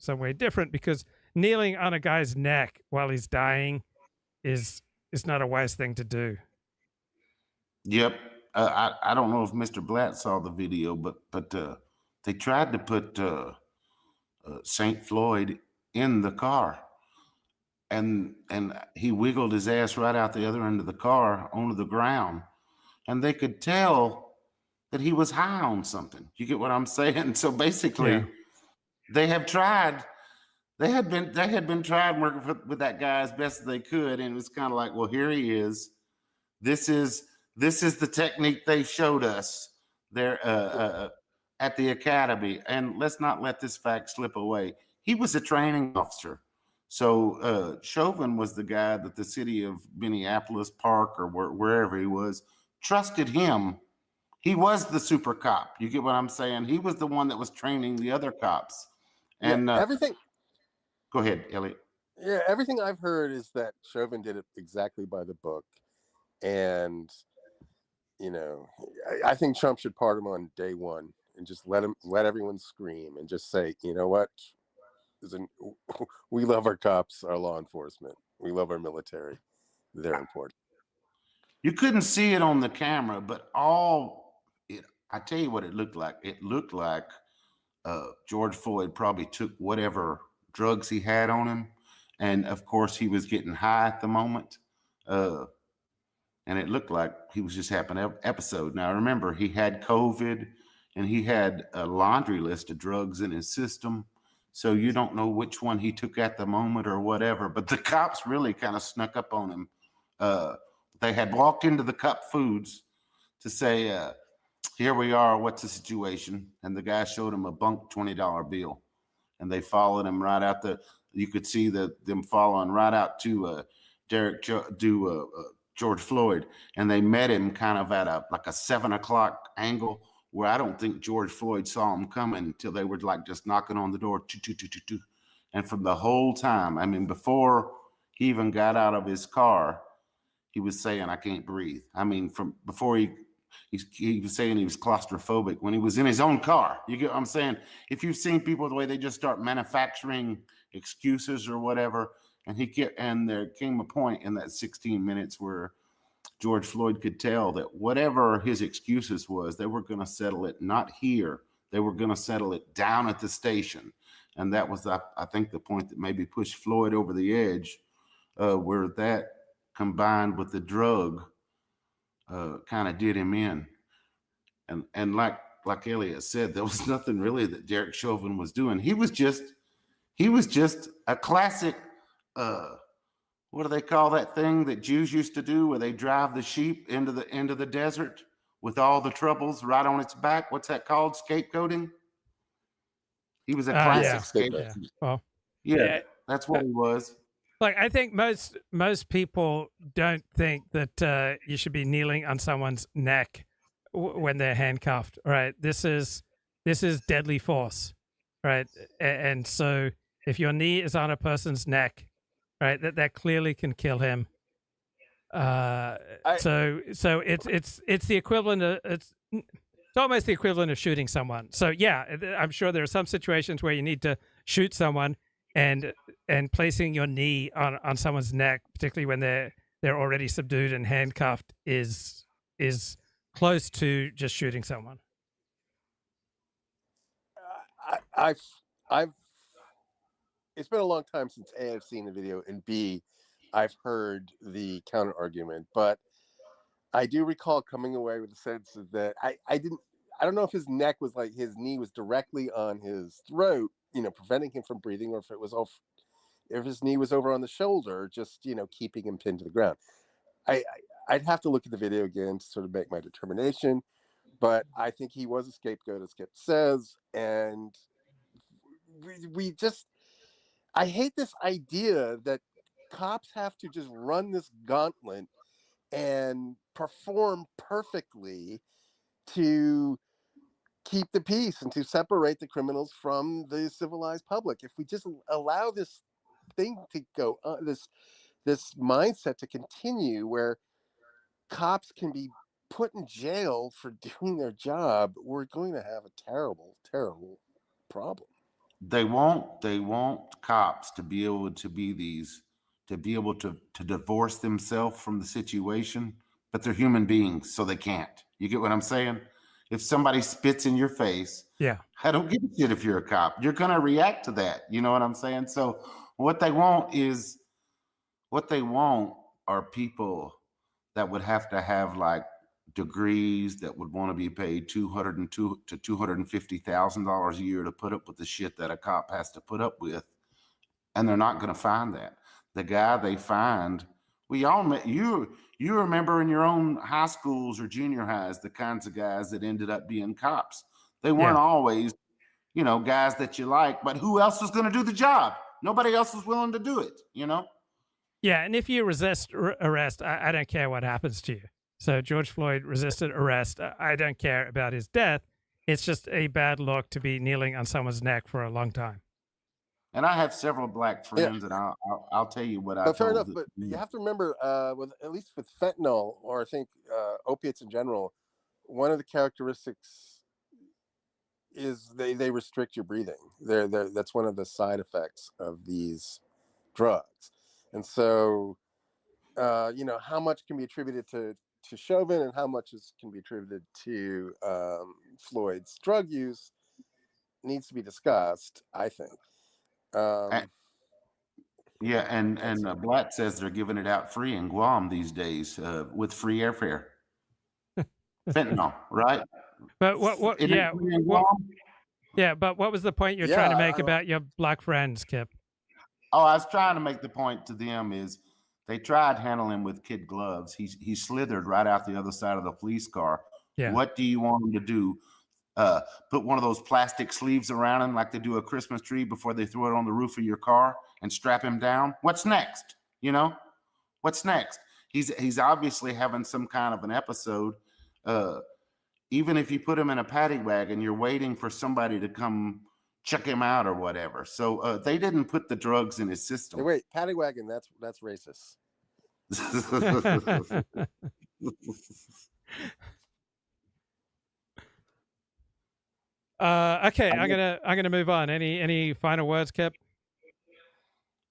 way different, because kneeling on a guy's neck while he's dying is not a wise thing to do. Yep. I don't know if Mr. Blatt saw the video, but they tried to put St. Floyd in the car, and he wiggled his ass right out the other end of the car onto the ground, and they could tell that he was high on something. You get what I'm saying? So basically, they had been trying working with that guy as best as they could, and it was kind of like, well, here he is. This is the technique they showed us there at the academy, and let's not let this fact slip away. He was a training officer. So Chauvin was the guy that the city of Minneapolis Park or wherever he was trusted him. He was the super cop. You get what I'm saying? He was the one that was training the other cops. And everything. Go ahead, Elliott. Yeah, everything I've heard is that Chauvin did it exactly by the book, and I think Trump should pardon him on day one and just let everyone scream and just say, you know what, we love our cops, our law enforcement, we love our military, they're important. You couldn't see it on the camera, but I tell you what it looked like. It looked like George Floyd probably took whatever drugs he had on him. And of course, he was getting high at the moment. And it looked like he was just having an episode. Now, remember, he had COVID and he had a laundry list of drugs in his system. So you don't know which one he took at the moment or whatever. But the cops really kind of snuck up on him. They had walked into the Cup Foods to say, here we are, what's the situation? And the guy showed him a bunk $20 bill. And they followed him right out you could see them following right out to George Floyd. And they met him kind of at a 7 o'clock angle where I don't think George Floyd saw him coming until they were like just knocking on the door. And from the whole time, I mean, before he even got out of his car, he was saying, I can't breathe. I mean, from before he was saying he was claustrophobic when he was in his own car. You get what I'm saying? If you've seen people the way they just start manufacturing excuses or whatever, and there came a point in that 16 minutes where George Floyd could tell that whatever his excuses was, they were going to settle it not here. They were going to settle it down at the station. And that was, I think, the point that maybe pushed Floyd over the edge, where that combined with the drug kind of did him in. And like Elliott said, there was nothing really that Derek Chauvin was doing. He was just a classic, what do they call that thing that Jews used to do where they drive the sheep into the desert with all the troubles right on its back? What's that called? Scapegoating? He was a classic scapegoat. Yeah. Well, yeah, that's what he was. Like, I think most people don't think that you should be kneeling on someone's neck when they're handcuffed, right? This is deadly force, right? And so if your knee is on a person's neck, right, that clearly can kill him. So it's the equivalent of it's almost the equivalent of shooting someone. So yeah, I'm sure there are some situations where you need to shoot someone, and placing your knee on someone's neck, particularly when they're already subdued and handcuffed, is close to just shooting someone. It's been a long time since A, I've seen the video, and B, I've heard the counter argument, but I do recall coming away with the sense that I don't know if his neck was like his knee was directly on his throat, preventing him from breathing, or if his knee was over on the shoulder, just, keeping him pinned to the ground. I'd have to look at the video again to sort of make my determination, but I think he was a scapegoat, as Skip says, and I hate this idea that cops have to just run this gauntlet and perform perfectly to keep the peace and to separate the criminals from the civilized public. If we just allow this thing to go on, this mindset to continue where cops can be put in jail for doing their job, we're going to have a terrible, terrible problem. They want cops to be able to divorce themselves from the situation, but they're human beings, so they can't. You get what I'm saying? If somebody spits in your face, yeah, I don't give a shit if you're a cop. You're going to react to that. You know what I'm saying? So what they want are people that would have to have like degrees, that would want to be paid $202,000 to $250,000 a year to put up with the shit that a cop has to put up with, and they're not going to find that. The guy they find, we all met. You remember in your own high schools or junior highs the kinds of guys that ended up being cops. They weren't always, guys that you like, but who else was going to do the job? Nobody else was willing to do it, you know? Yeah, and if you resist arrest, I don't care what happens to you. So George Floyd resisted arrest. I don't care about his death. It's just a bad look to be kneeling on someone's neck for a long time. And I have several black friends, and I'll tell you what I told. Fair enough, but you have to remember, with at least with fentanyl, or I think opiates in general, one of the characteristics is they restrict your breathing. That's one of the side effects of these drugs. And so, how much can be attributed to Chauvin and how much can be attributed to Floyd's drug use needs to be discussed, I think. Yeah, and Blatt says they're giving it out free in Guam these days with free airfare. Fentanyl, right? But what? Yeah, but what was the point you're trying to make about your black friends, Kip? Oh, I was trying to make the point to them is they tried handling him with kid gloves. He slithered right out the other side of the police car. Yeah. What do you want him to do? Put one of those plastic sleeves around him like they do a Christmas tree before they throw it on the roof of your car and strap him down? What's next? You know? What's next? He's obviously having some kind of an episode. Even if you put him in a paddy wagon, you're waiting for somebody to come check him out or whatever. So they didn't put the drugs in his system. Hey, wait, paddy wagon, that's racist. Okay, I'm gonna move on. Any final words, Kip?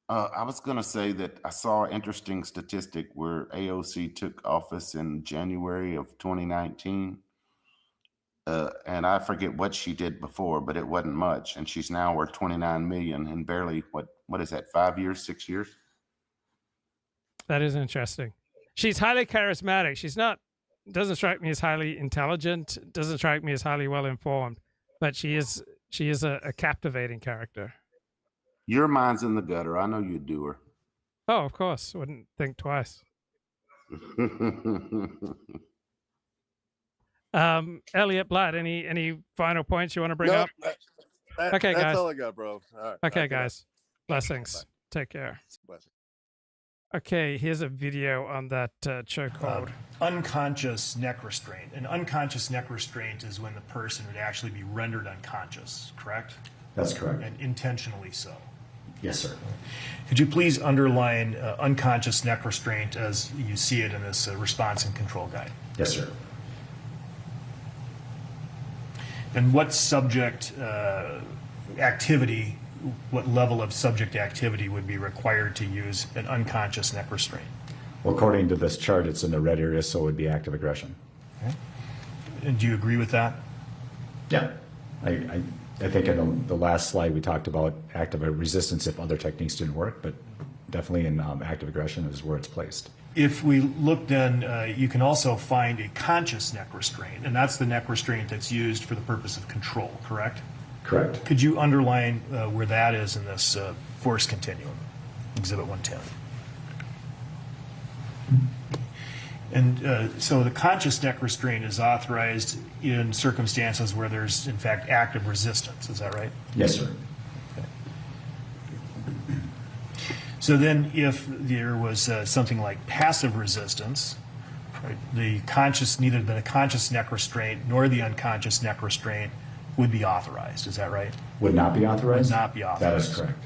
I was gonna say that I saw an interesting statistic where AOC took office in January of 2019. And I forget what she did before, but it wasn't much. And she's now worth 29 million in barely what is that, 5 years, 6 years? That is interesting. She's highly charismatic. Doesn't strike me as highly intelligent, doesn't strike me as highly well informed, but she is a captivating character. Your mind's in the gutter. I know you'd do her. Oh, of course. Wouldn't think twice. Elliott Blatt, any final points you want to bring up? Okay, guys. That's all I got, bro. All right. Okay, guys. Blessings. Bye. Take care. Blessings. Okay, here's a video on that chokehold. Unconscious neck restraint. An unconscious neck restraint is when the person would actually be rendered unconscious, correct? That's correct. And intentionally so. Yes, sir. Could you please underline unconscious neck restraint as you see it in this response and control guide? Yes, sir. And what subject activity, what level of subject activity would be required to use an unconscious neck restraint? Well, according to this chart, it's in the red area, so it would be active aggression. Okay. And do you agree with that? Yeah. I think in the last slide we talked about active resistance if other techniques didn't work, but definitely in active aggression is where it's placed. If we look then, you can also find a conscious neck restraint, and that's the neck restraint that's used for the purpose of control, correct? Correct. Could you underline where that is in this force continuum, Exhibit 110? And so the conscious neck restraint is authorized in circumstances where there's, in fact, active resistance. Is that right? Yes, sir. So then if there was something like passive resistance, right, neither the conscious neck restraint nor the unconscious neck restraint would be authorized. Is that right? Would not be authorized? Would not be authorized. That is correct.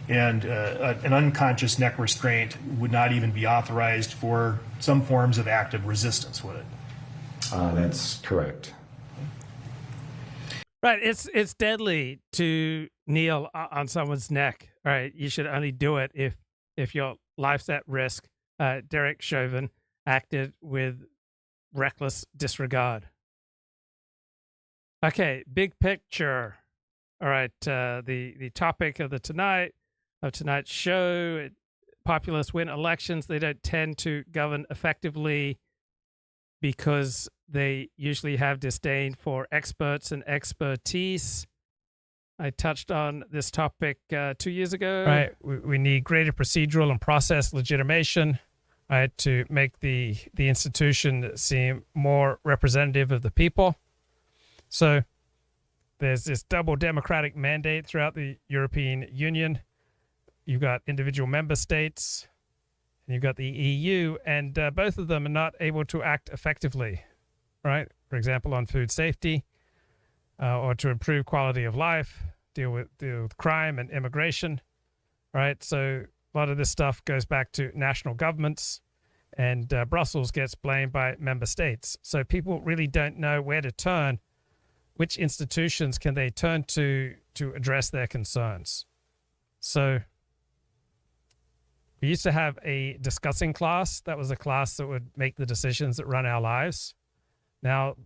And an unconscious neck restraint would not even be authorized for some forms of active resistance, would it? That's correct. Right. It's deadly to kneel on someone's neck. Right. You should only do it if your life's at risk. Derek Chauvin acted with reckless disregard. Okay. Big picture. All right. The topic of tonight's show, populists win elections. They don't tend to govern effectively because they usually have disdain for experts and expertise. I touched on this topic 2 years ago. Right, we need greater procedural and process legitimation, right, to make the institution seem more representative of the people. So there's this double democratic mandate throughout the European Union. you've got individual member states, and you've got the EU, and both of them are not able to act effectively, right? For example, on food safety, or to improve quality of life, deal with crime and immigration, right? So a lot of this stuff goes back to national governments, and Brussels gets blamed by member states. So people really don't know where to turn. Which institutions can they turn to address their concerns? So we used to have a discussing class. That was a class that would make the decisions that run our lives. Now,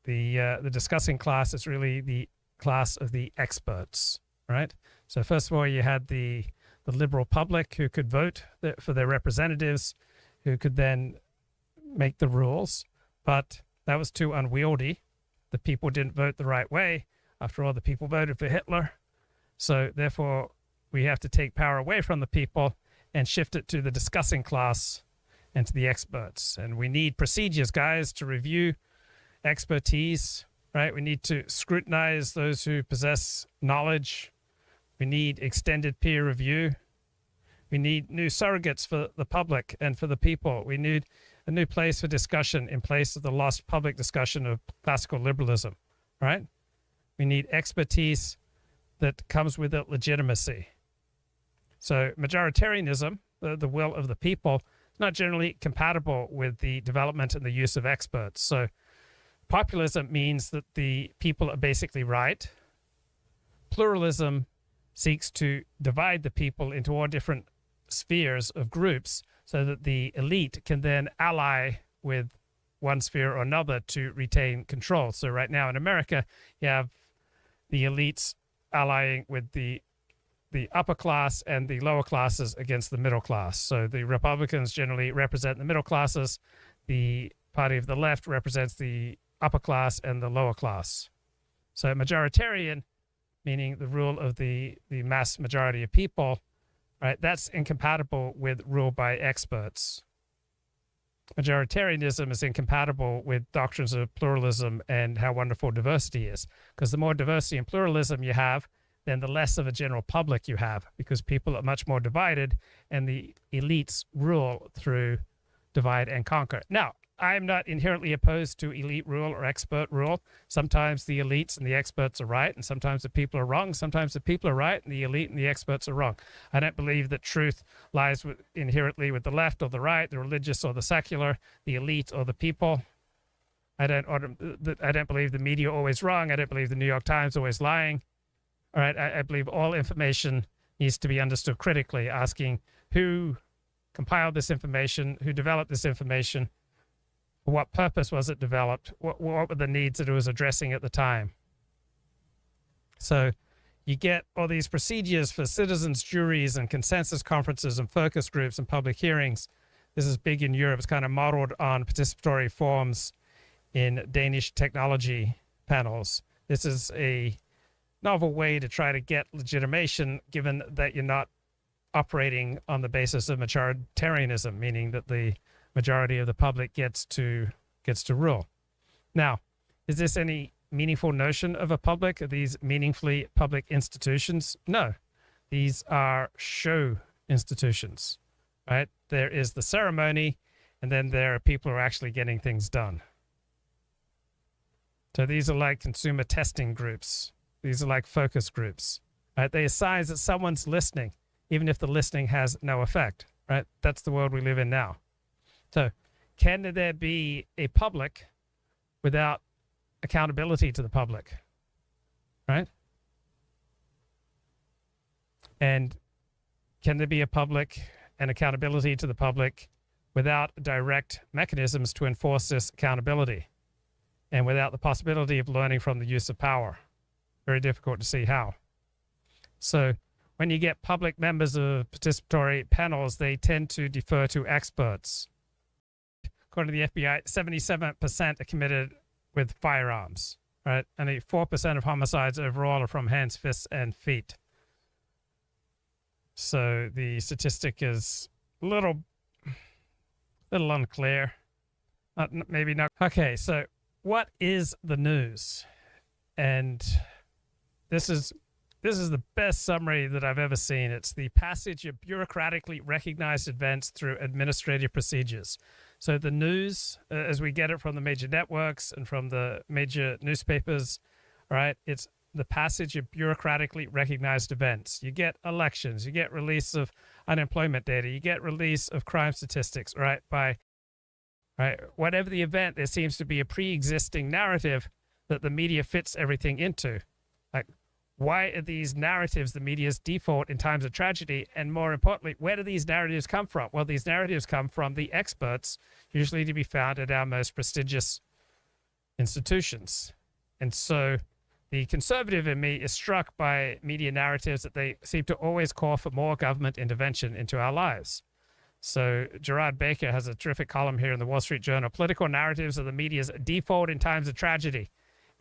the discussing class is really the class of the experts, right? So first of all, you had the liberal public who could vote for their representatives, who could then make the rules, but that was too unwieldy. The people didn't vote the right way. After all, the people voted for Hitler. So therefore, we have to take power away from the people and shift it to the discussing class and to the experts. And we need procedures, guys, to review expertise, right? We need to scrutinize those who possess knowledge. We need extended peer review. We need new surrogates for the public and for the people. We need a new place for discussion in place of the lost public discussion of classical liberalism, right? We need expertise that comes with it legitimacy. So majoritarianism, the will of the people, is not generally compatible with the development and the use of experts. So populism means that the people are basically right. Pluralism seeks to divide the people into all different spheres of groups so that the elite can then ally with one sphere or another to retain control. So right now in America, you have the elites allying with the upper class and the lower classes against the middle class. So the Republicans generally represent the middle classes. The party of the left represents the upper class and the lower class. So majoritarian, meaning the rule of the mass majority of people, right? That's incompatible with rule by experts. Majoritarianism is incompatible with doctrines of pluralism and how wonderful diversity is. Because the more diversity and pluralism you have, then the less of a general public you have, because people are much more divided and the elites rule through divide and conquer. Now, I'm not inherently opposed to elite rule or expert rule. Sometimes the elites and the experts are right, and sometimes the people are wrong. Sometimes the people are right, and the elite and the experts are wrong. I don't believe that truth lies inherently with the left or the right, the religious or the secular, the elite or the people. I don't believe the media are always wrong. I don't believe the New York Times is always lying. All right, I believe all information needs to be understood critically, asking who compiled this information, who developed this information, for what purpose was it developed, what were the needs that it was addressing at the time. So you get all these procedures for citizens, juries, and consensus conferences and focus groups and public hearings. This is big in Europe. It's kind of modeled on participatory forms in Danish technology panels. This is a novel way to try to get legitimation, given that you're not operating on the basis of majoritarianism, meaning that the majority of the public gets to rule. Now, is this any meaningful notion of a public? Are these meaningfully public institutions? No, these are show institutions, right? There is the ceremony, and then there are people who are actually getting things done. So these are like consumer testing groups. These are like focus groups, right? They assign that someone's listening, even if the listening has no effect, right? That's the world we live in now. So can there be a public without accountability to the public, right? And can there be a public and accountability to the public without direct mechanisms to enforce this accountability and without the possibility of learning from the use of power? Very difficult to see how. So when you get public members of participatory panels, they tend to defer to experts. According to the FBI, 77% are committed with firearms, right? Only 4% of homicides overall are from hands, fists, and feet. So the statistic is a little unclear. Maybe not. Okay, so what is the news? And this is this is the best summary that I've ever seen. It's the passage of bureaucratically recognized events through administrative procedures. So the news, as we get it from the major networks and from the major newspapers, all right, it's the passage of bureaucratically recognized events. You get elections, you get release of unemployment data, you get release of crime statistics, right? Whatever the event, there seems to be a pre-existing narrative that the media fits everything into. Like, why are these narratives the media's default in times of tragedy? And more importantly, where do these narratives come from? Well, these narratives come from the experts, usually to be found at our most prestigious institutions. And so the conservative in me is struck by media narratives that they seem to always call for more government intervention into our lives. So Gerard Baker has a terrific column here in the Wall Street Journal. Political narratives are the media's default in times of tragedy.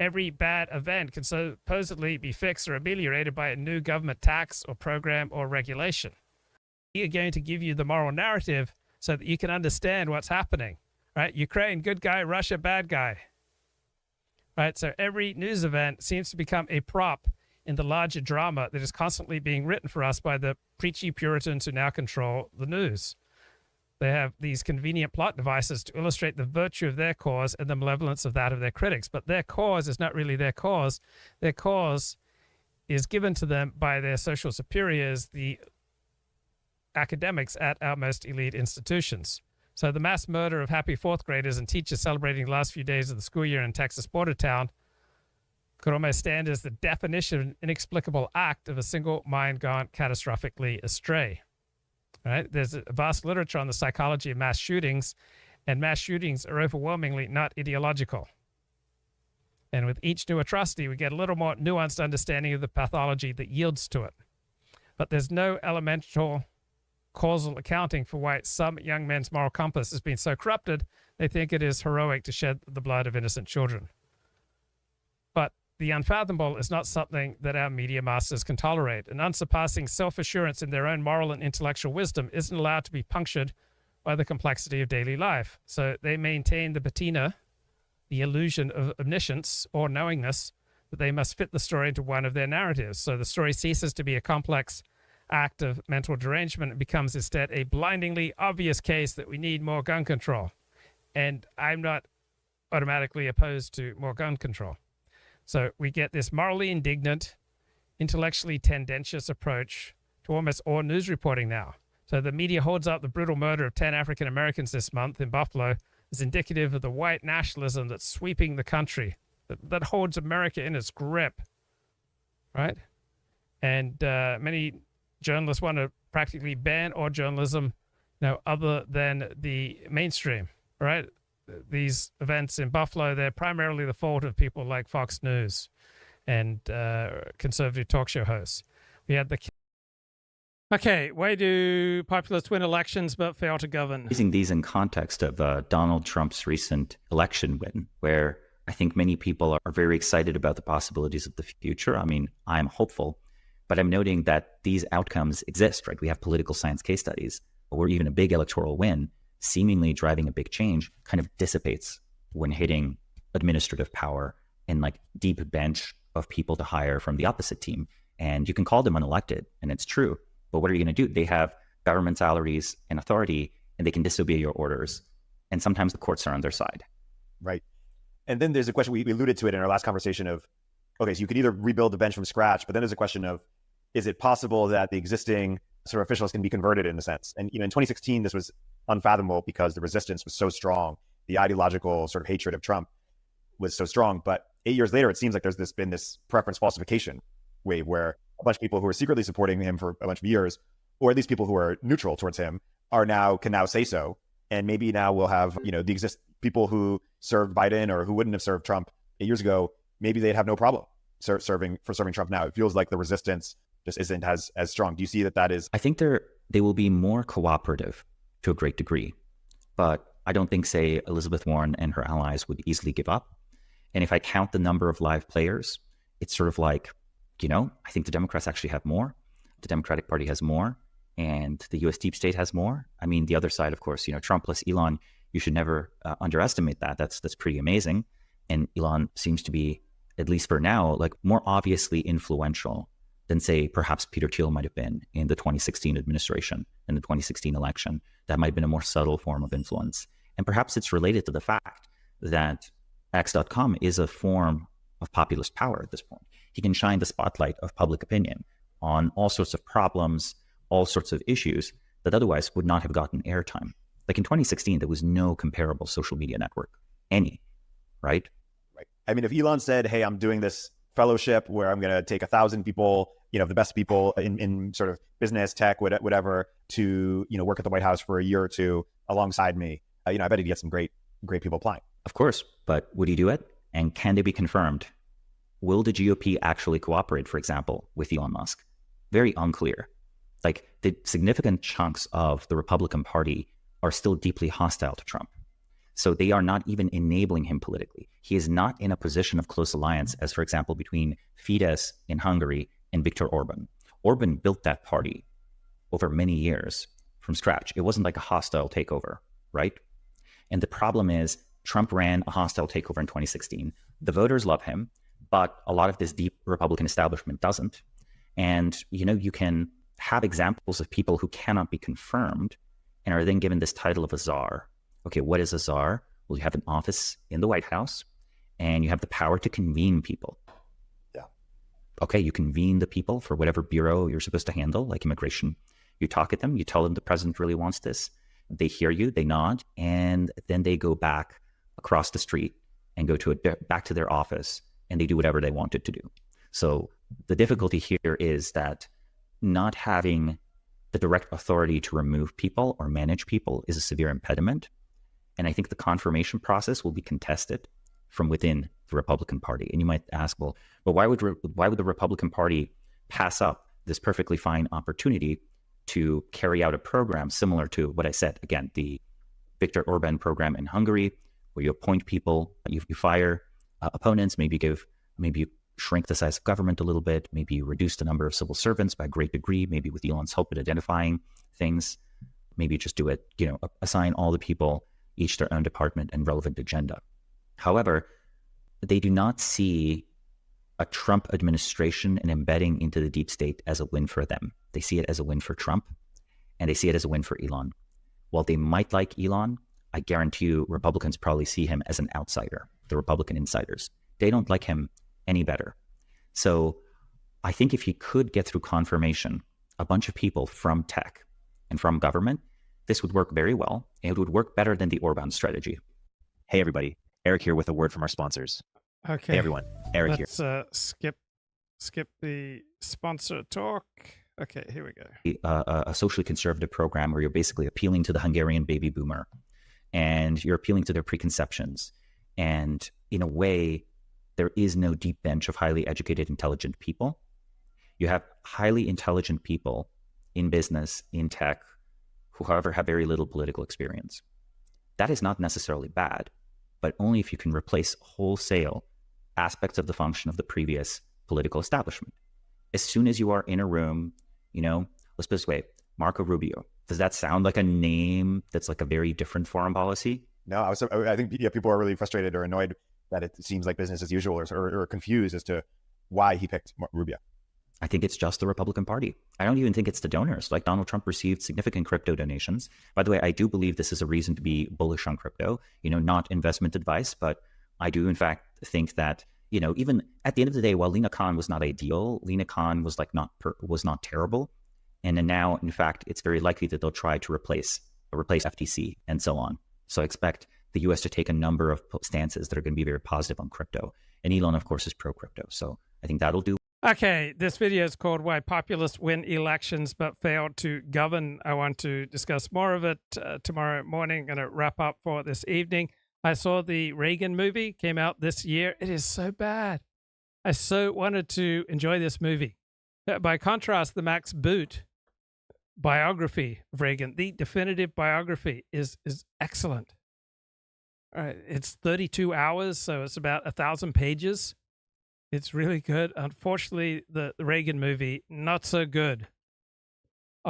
Every bad event can supposedly be fixed or ameliorated by a new government tax or program or regulation. We are going to give you the moral narrative so that you can understand what's happening, right? Ukraine, good guy, Russia, bad guy, right? So every news event seems to become a prop in the larger drama that is constantly being written for us by the preachy Puritans who now control the news. They have these convenient plot devices to illustrate the virtue of their cause and the malevolence of that of their critics. But their cause is not really their cause. Their cause is given to them by their social superiors, the academics at our most elite institutions. So the mass murder of happy fourth graders and teachers celebrating the last few days of the school year in Texas border town could almost stand as the definition of an inexplicable act of a single mind gone catastrophically astray. Right? There's a vast literature on the psychology of mass shootings, and mass shootings are overwhelmingly not ideological. And with each new atrocity, we get a little more nuanced understanding of the pathology that yields to it. But there's no elemental causal accounting for why some young men's moral compass has been so corrupted, they think it is heroic to shed the blood of innocent children. But the unfathomable is not something that our media masters can tolerate. An unsurpassing self-assurance in their own moral and intellectual wisdom isn't allowed to be punctured by the complexity of daily life. So they maintain the patina, the illusion of omniscience or knowingness, that they must fit the story into one of their narratives. So the story ceases to be a complex act of mental derangement and becomes instead a blindingly obvious case that we need more gun control. And I'm not automatically opposed to more gun control. So we get this morally indignant, intellectually tendentious approach to almost all news reporting now. So the media holds up the brutal murder of 10 African Americans this month in Buffalo as indicative of the white nationalism that's sweeping the country, that holds America in its grip, right? And many journalists want to practically ban all journalism, other than the mainstream, right? These events in Buffalo, they're primarily the fault of people like Fox News and conservative talk show hosts. We had the... Okay, why do populists win elections but fail to govern? Using these in context of Donald Trump's recent election win, where I think many people are very excited about the possibilities of the future. I mean, I'm hopeful, but I'm noting that these outcomes exist, right? We have political science case studies, or even a big electoral win seemingly driving a big change kind of dissipates when hitting administrative power and like deep bench of people to hire from the opposite team. And you can call them unelected, and it's true. But what are you going to do? They have government salaries and authority, and they can disobey your orders. And sometimes the courts are on their side. Right. And then there's a question, we alluded to it in our last conversation of, okay, so you could either rebuild the bench from scratch, but then there's a question of, is it possible that the existing sort of officials can be converted in a sense? And, in 2016, this was unfathomable because the resistance was so strong. The ideological sort of hatred of Trump was so strong. But 8 years later, it seems like there's been this preference falsification wave where a bunch of people who were secretly supporting him for a bunch of years, or at least people who are neutral towards him, can now say so. And maybe now we'll have, the people who served Biden or who wouldn't have served Trump 8 years ago, maybe they'd have no problem serving Trump now. It feels like the resistance just isn't as strong. Do you see that is? I think they will be more cooperative to a great degree, but I don't think, say, Elizabeth Warren and her allies would easily give up. And if I count the number of live players, it's sort of like, I think the Democrats actually have more. The Democratic Party has more, and the U.S. deep state has more. I mean, the other side, of course, Trump plus Elon, you should never underestimate that. That's pretty amazing. And Elon seems to be, at least for now, like more obviously influential than, say, perhaps Peter Thiel might have been in the 2016 administration, in the 2016 election. That might have been a more subtle form of influence. And perhaps it's related to the fact that X.com is a form of populist power at this point. He can shine the spotlight of public opinion on all sorts of problems, all sorts of issues that otherwise would not have gotten airtime. Like in 2016, there was no comparable social media network, any, right? Right. I mean, if Elon said, hey, I'm doing this fellowship where I'm going to take 1,000 people, the best people in sort of business, tech, whatever, to, work at the White House for a year or two alongside me, I bet he'd get some great people applying. Of course, but would he do it? And can they be confirmed? Will the GOP actually cooperate, for example, with Elon Musk? Very unclear. Like, the significant chunks of the Republican Party are still deeply hostile to Trump. So they are not even enabling him politically. He is not in a position of close alliance, as, for example, between Fidesz in Hungary and Viktor Orban. Orban built that party over many years from scratch. It wasn't like a hostile takeover, right? And the problem is Trump ran a hostile takeover in 2016. The voters love him, but a lot of this deep Republican establishment doesn't. And, you can have examples of people who cannot be confirmed and are then given this title of a czar. Okay, what is a czar? Well, you have an office in the White House and you have the power to convene people. Yeah. Okay, you convene the people for whatever bureau you're supposed to handle, like immigration. You talk at them, you tell them the president really wants this. They hear you, they nod, and then they go back across the street and go back to their office and they do whatever they wanted to do. So the difficulty here is that not having the direct authority to remove people or manage people is a severe impediment. And I think the confirmation process will be contested from within the Republican Party. And you might ask, well, why would the Republican Party pass up this perfectly fine opportunity to carry out a program similar to what I said, again, the Viktor Orban program in Hungary, where you appoint people, you fire opponents, maybe you shrink the size of government a little bit, maybe you reduce the number of civil servants by a great degree, maybe with Elon's help at identifying things, maybe just do it, assign all the people each their own department and relevant agenda. However, they do not see a Trump administration and embedding into the deep state as a win for them. They see it as a win for Trump, and they see it as a win for Elon. While they might like Elon, I guarantee you Republicans probably see him as an outsider, the Republican insiders. They don't like him any better. So I think if he could get through confirmation a bunch of people from tech and from government, this would work very well, and it would work better than the Orban strategy. Hey, everybody. Eric here with a word from our sponsors. Okay. Hey, everyone. Eric here. Let's skip the sponsor talk. Okay, here we go. A socially conservative program where you're basically appealing to the Hungarian baby boomer, and you're appealing to their preconceptions. And in a way, there is no deep bench of highly educated, intelligent people. You have highly intelligent people in business, in tech, who, however, have very little political experience. That is not necessarily bad, but only if you can replace wholesale aspects of the function of the previous political establishment. As soon as you are in a room, let's put it this way, Marco Rubio, does that sound like a name that's like a very different foreign policy? No, I think people are really frustrated or annoyed that it seems like business as usual or confused as to why he picked Rubio. I think it's just the Republican Party. I don't even think it's the donors. Like, Donald Trump received significant crypto donations. By the way, I do believe this is a reason to be bullish on crypto, not investment advice, but I do in fact think that, even at the end of the day, while Lina Khan was not ideal, Lina Khan was was not terrible. And then now, in fact, it's very likely that they'll try to replace FTC and so on. So I expect the US to take a number of stances that are going to be very positive on crypto. And Elon, of course, is pro-crypto. So I think that'll do. Okay, this video is called Why Populists Win Elections But Fail to Govern. I want to discuss more of it tomorrow morning. I'm going to wrap up for this evening. I saw the Reagan movie, came out this year. It is so bad. I so wanted to enjoy this movie. By contrast, the Max Boot biography of Reagan, the definitive biography, is excellent. It's 32 hours, so it's about 1,000 pages. It's really good. Unfortunately, the Reagan movie, not so good.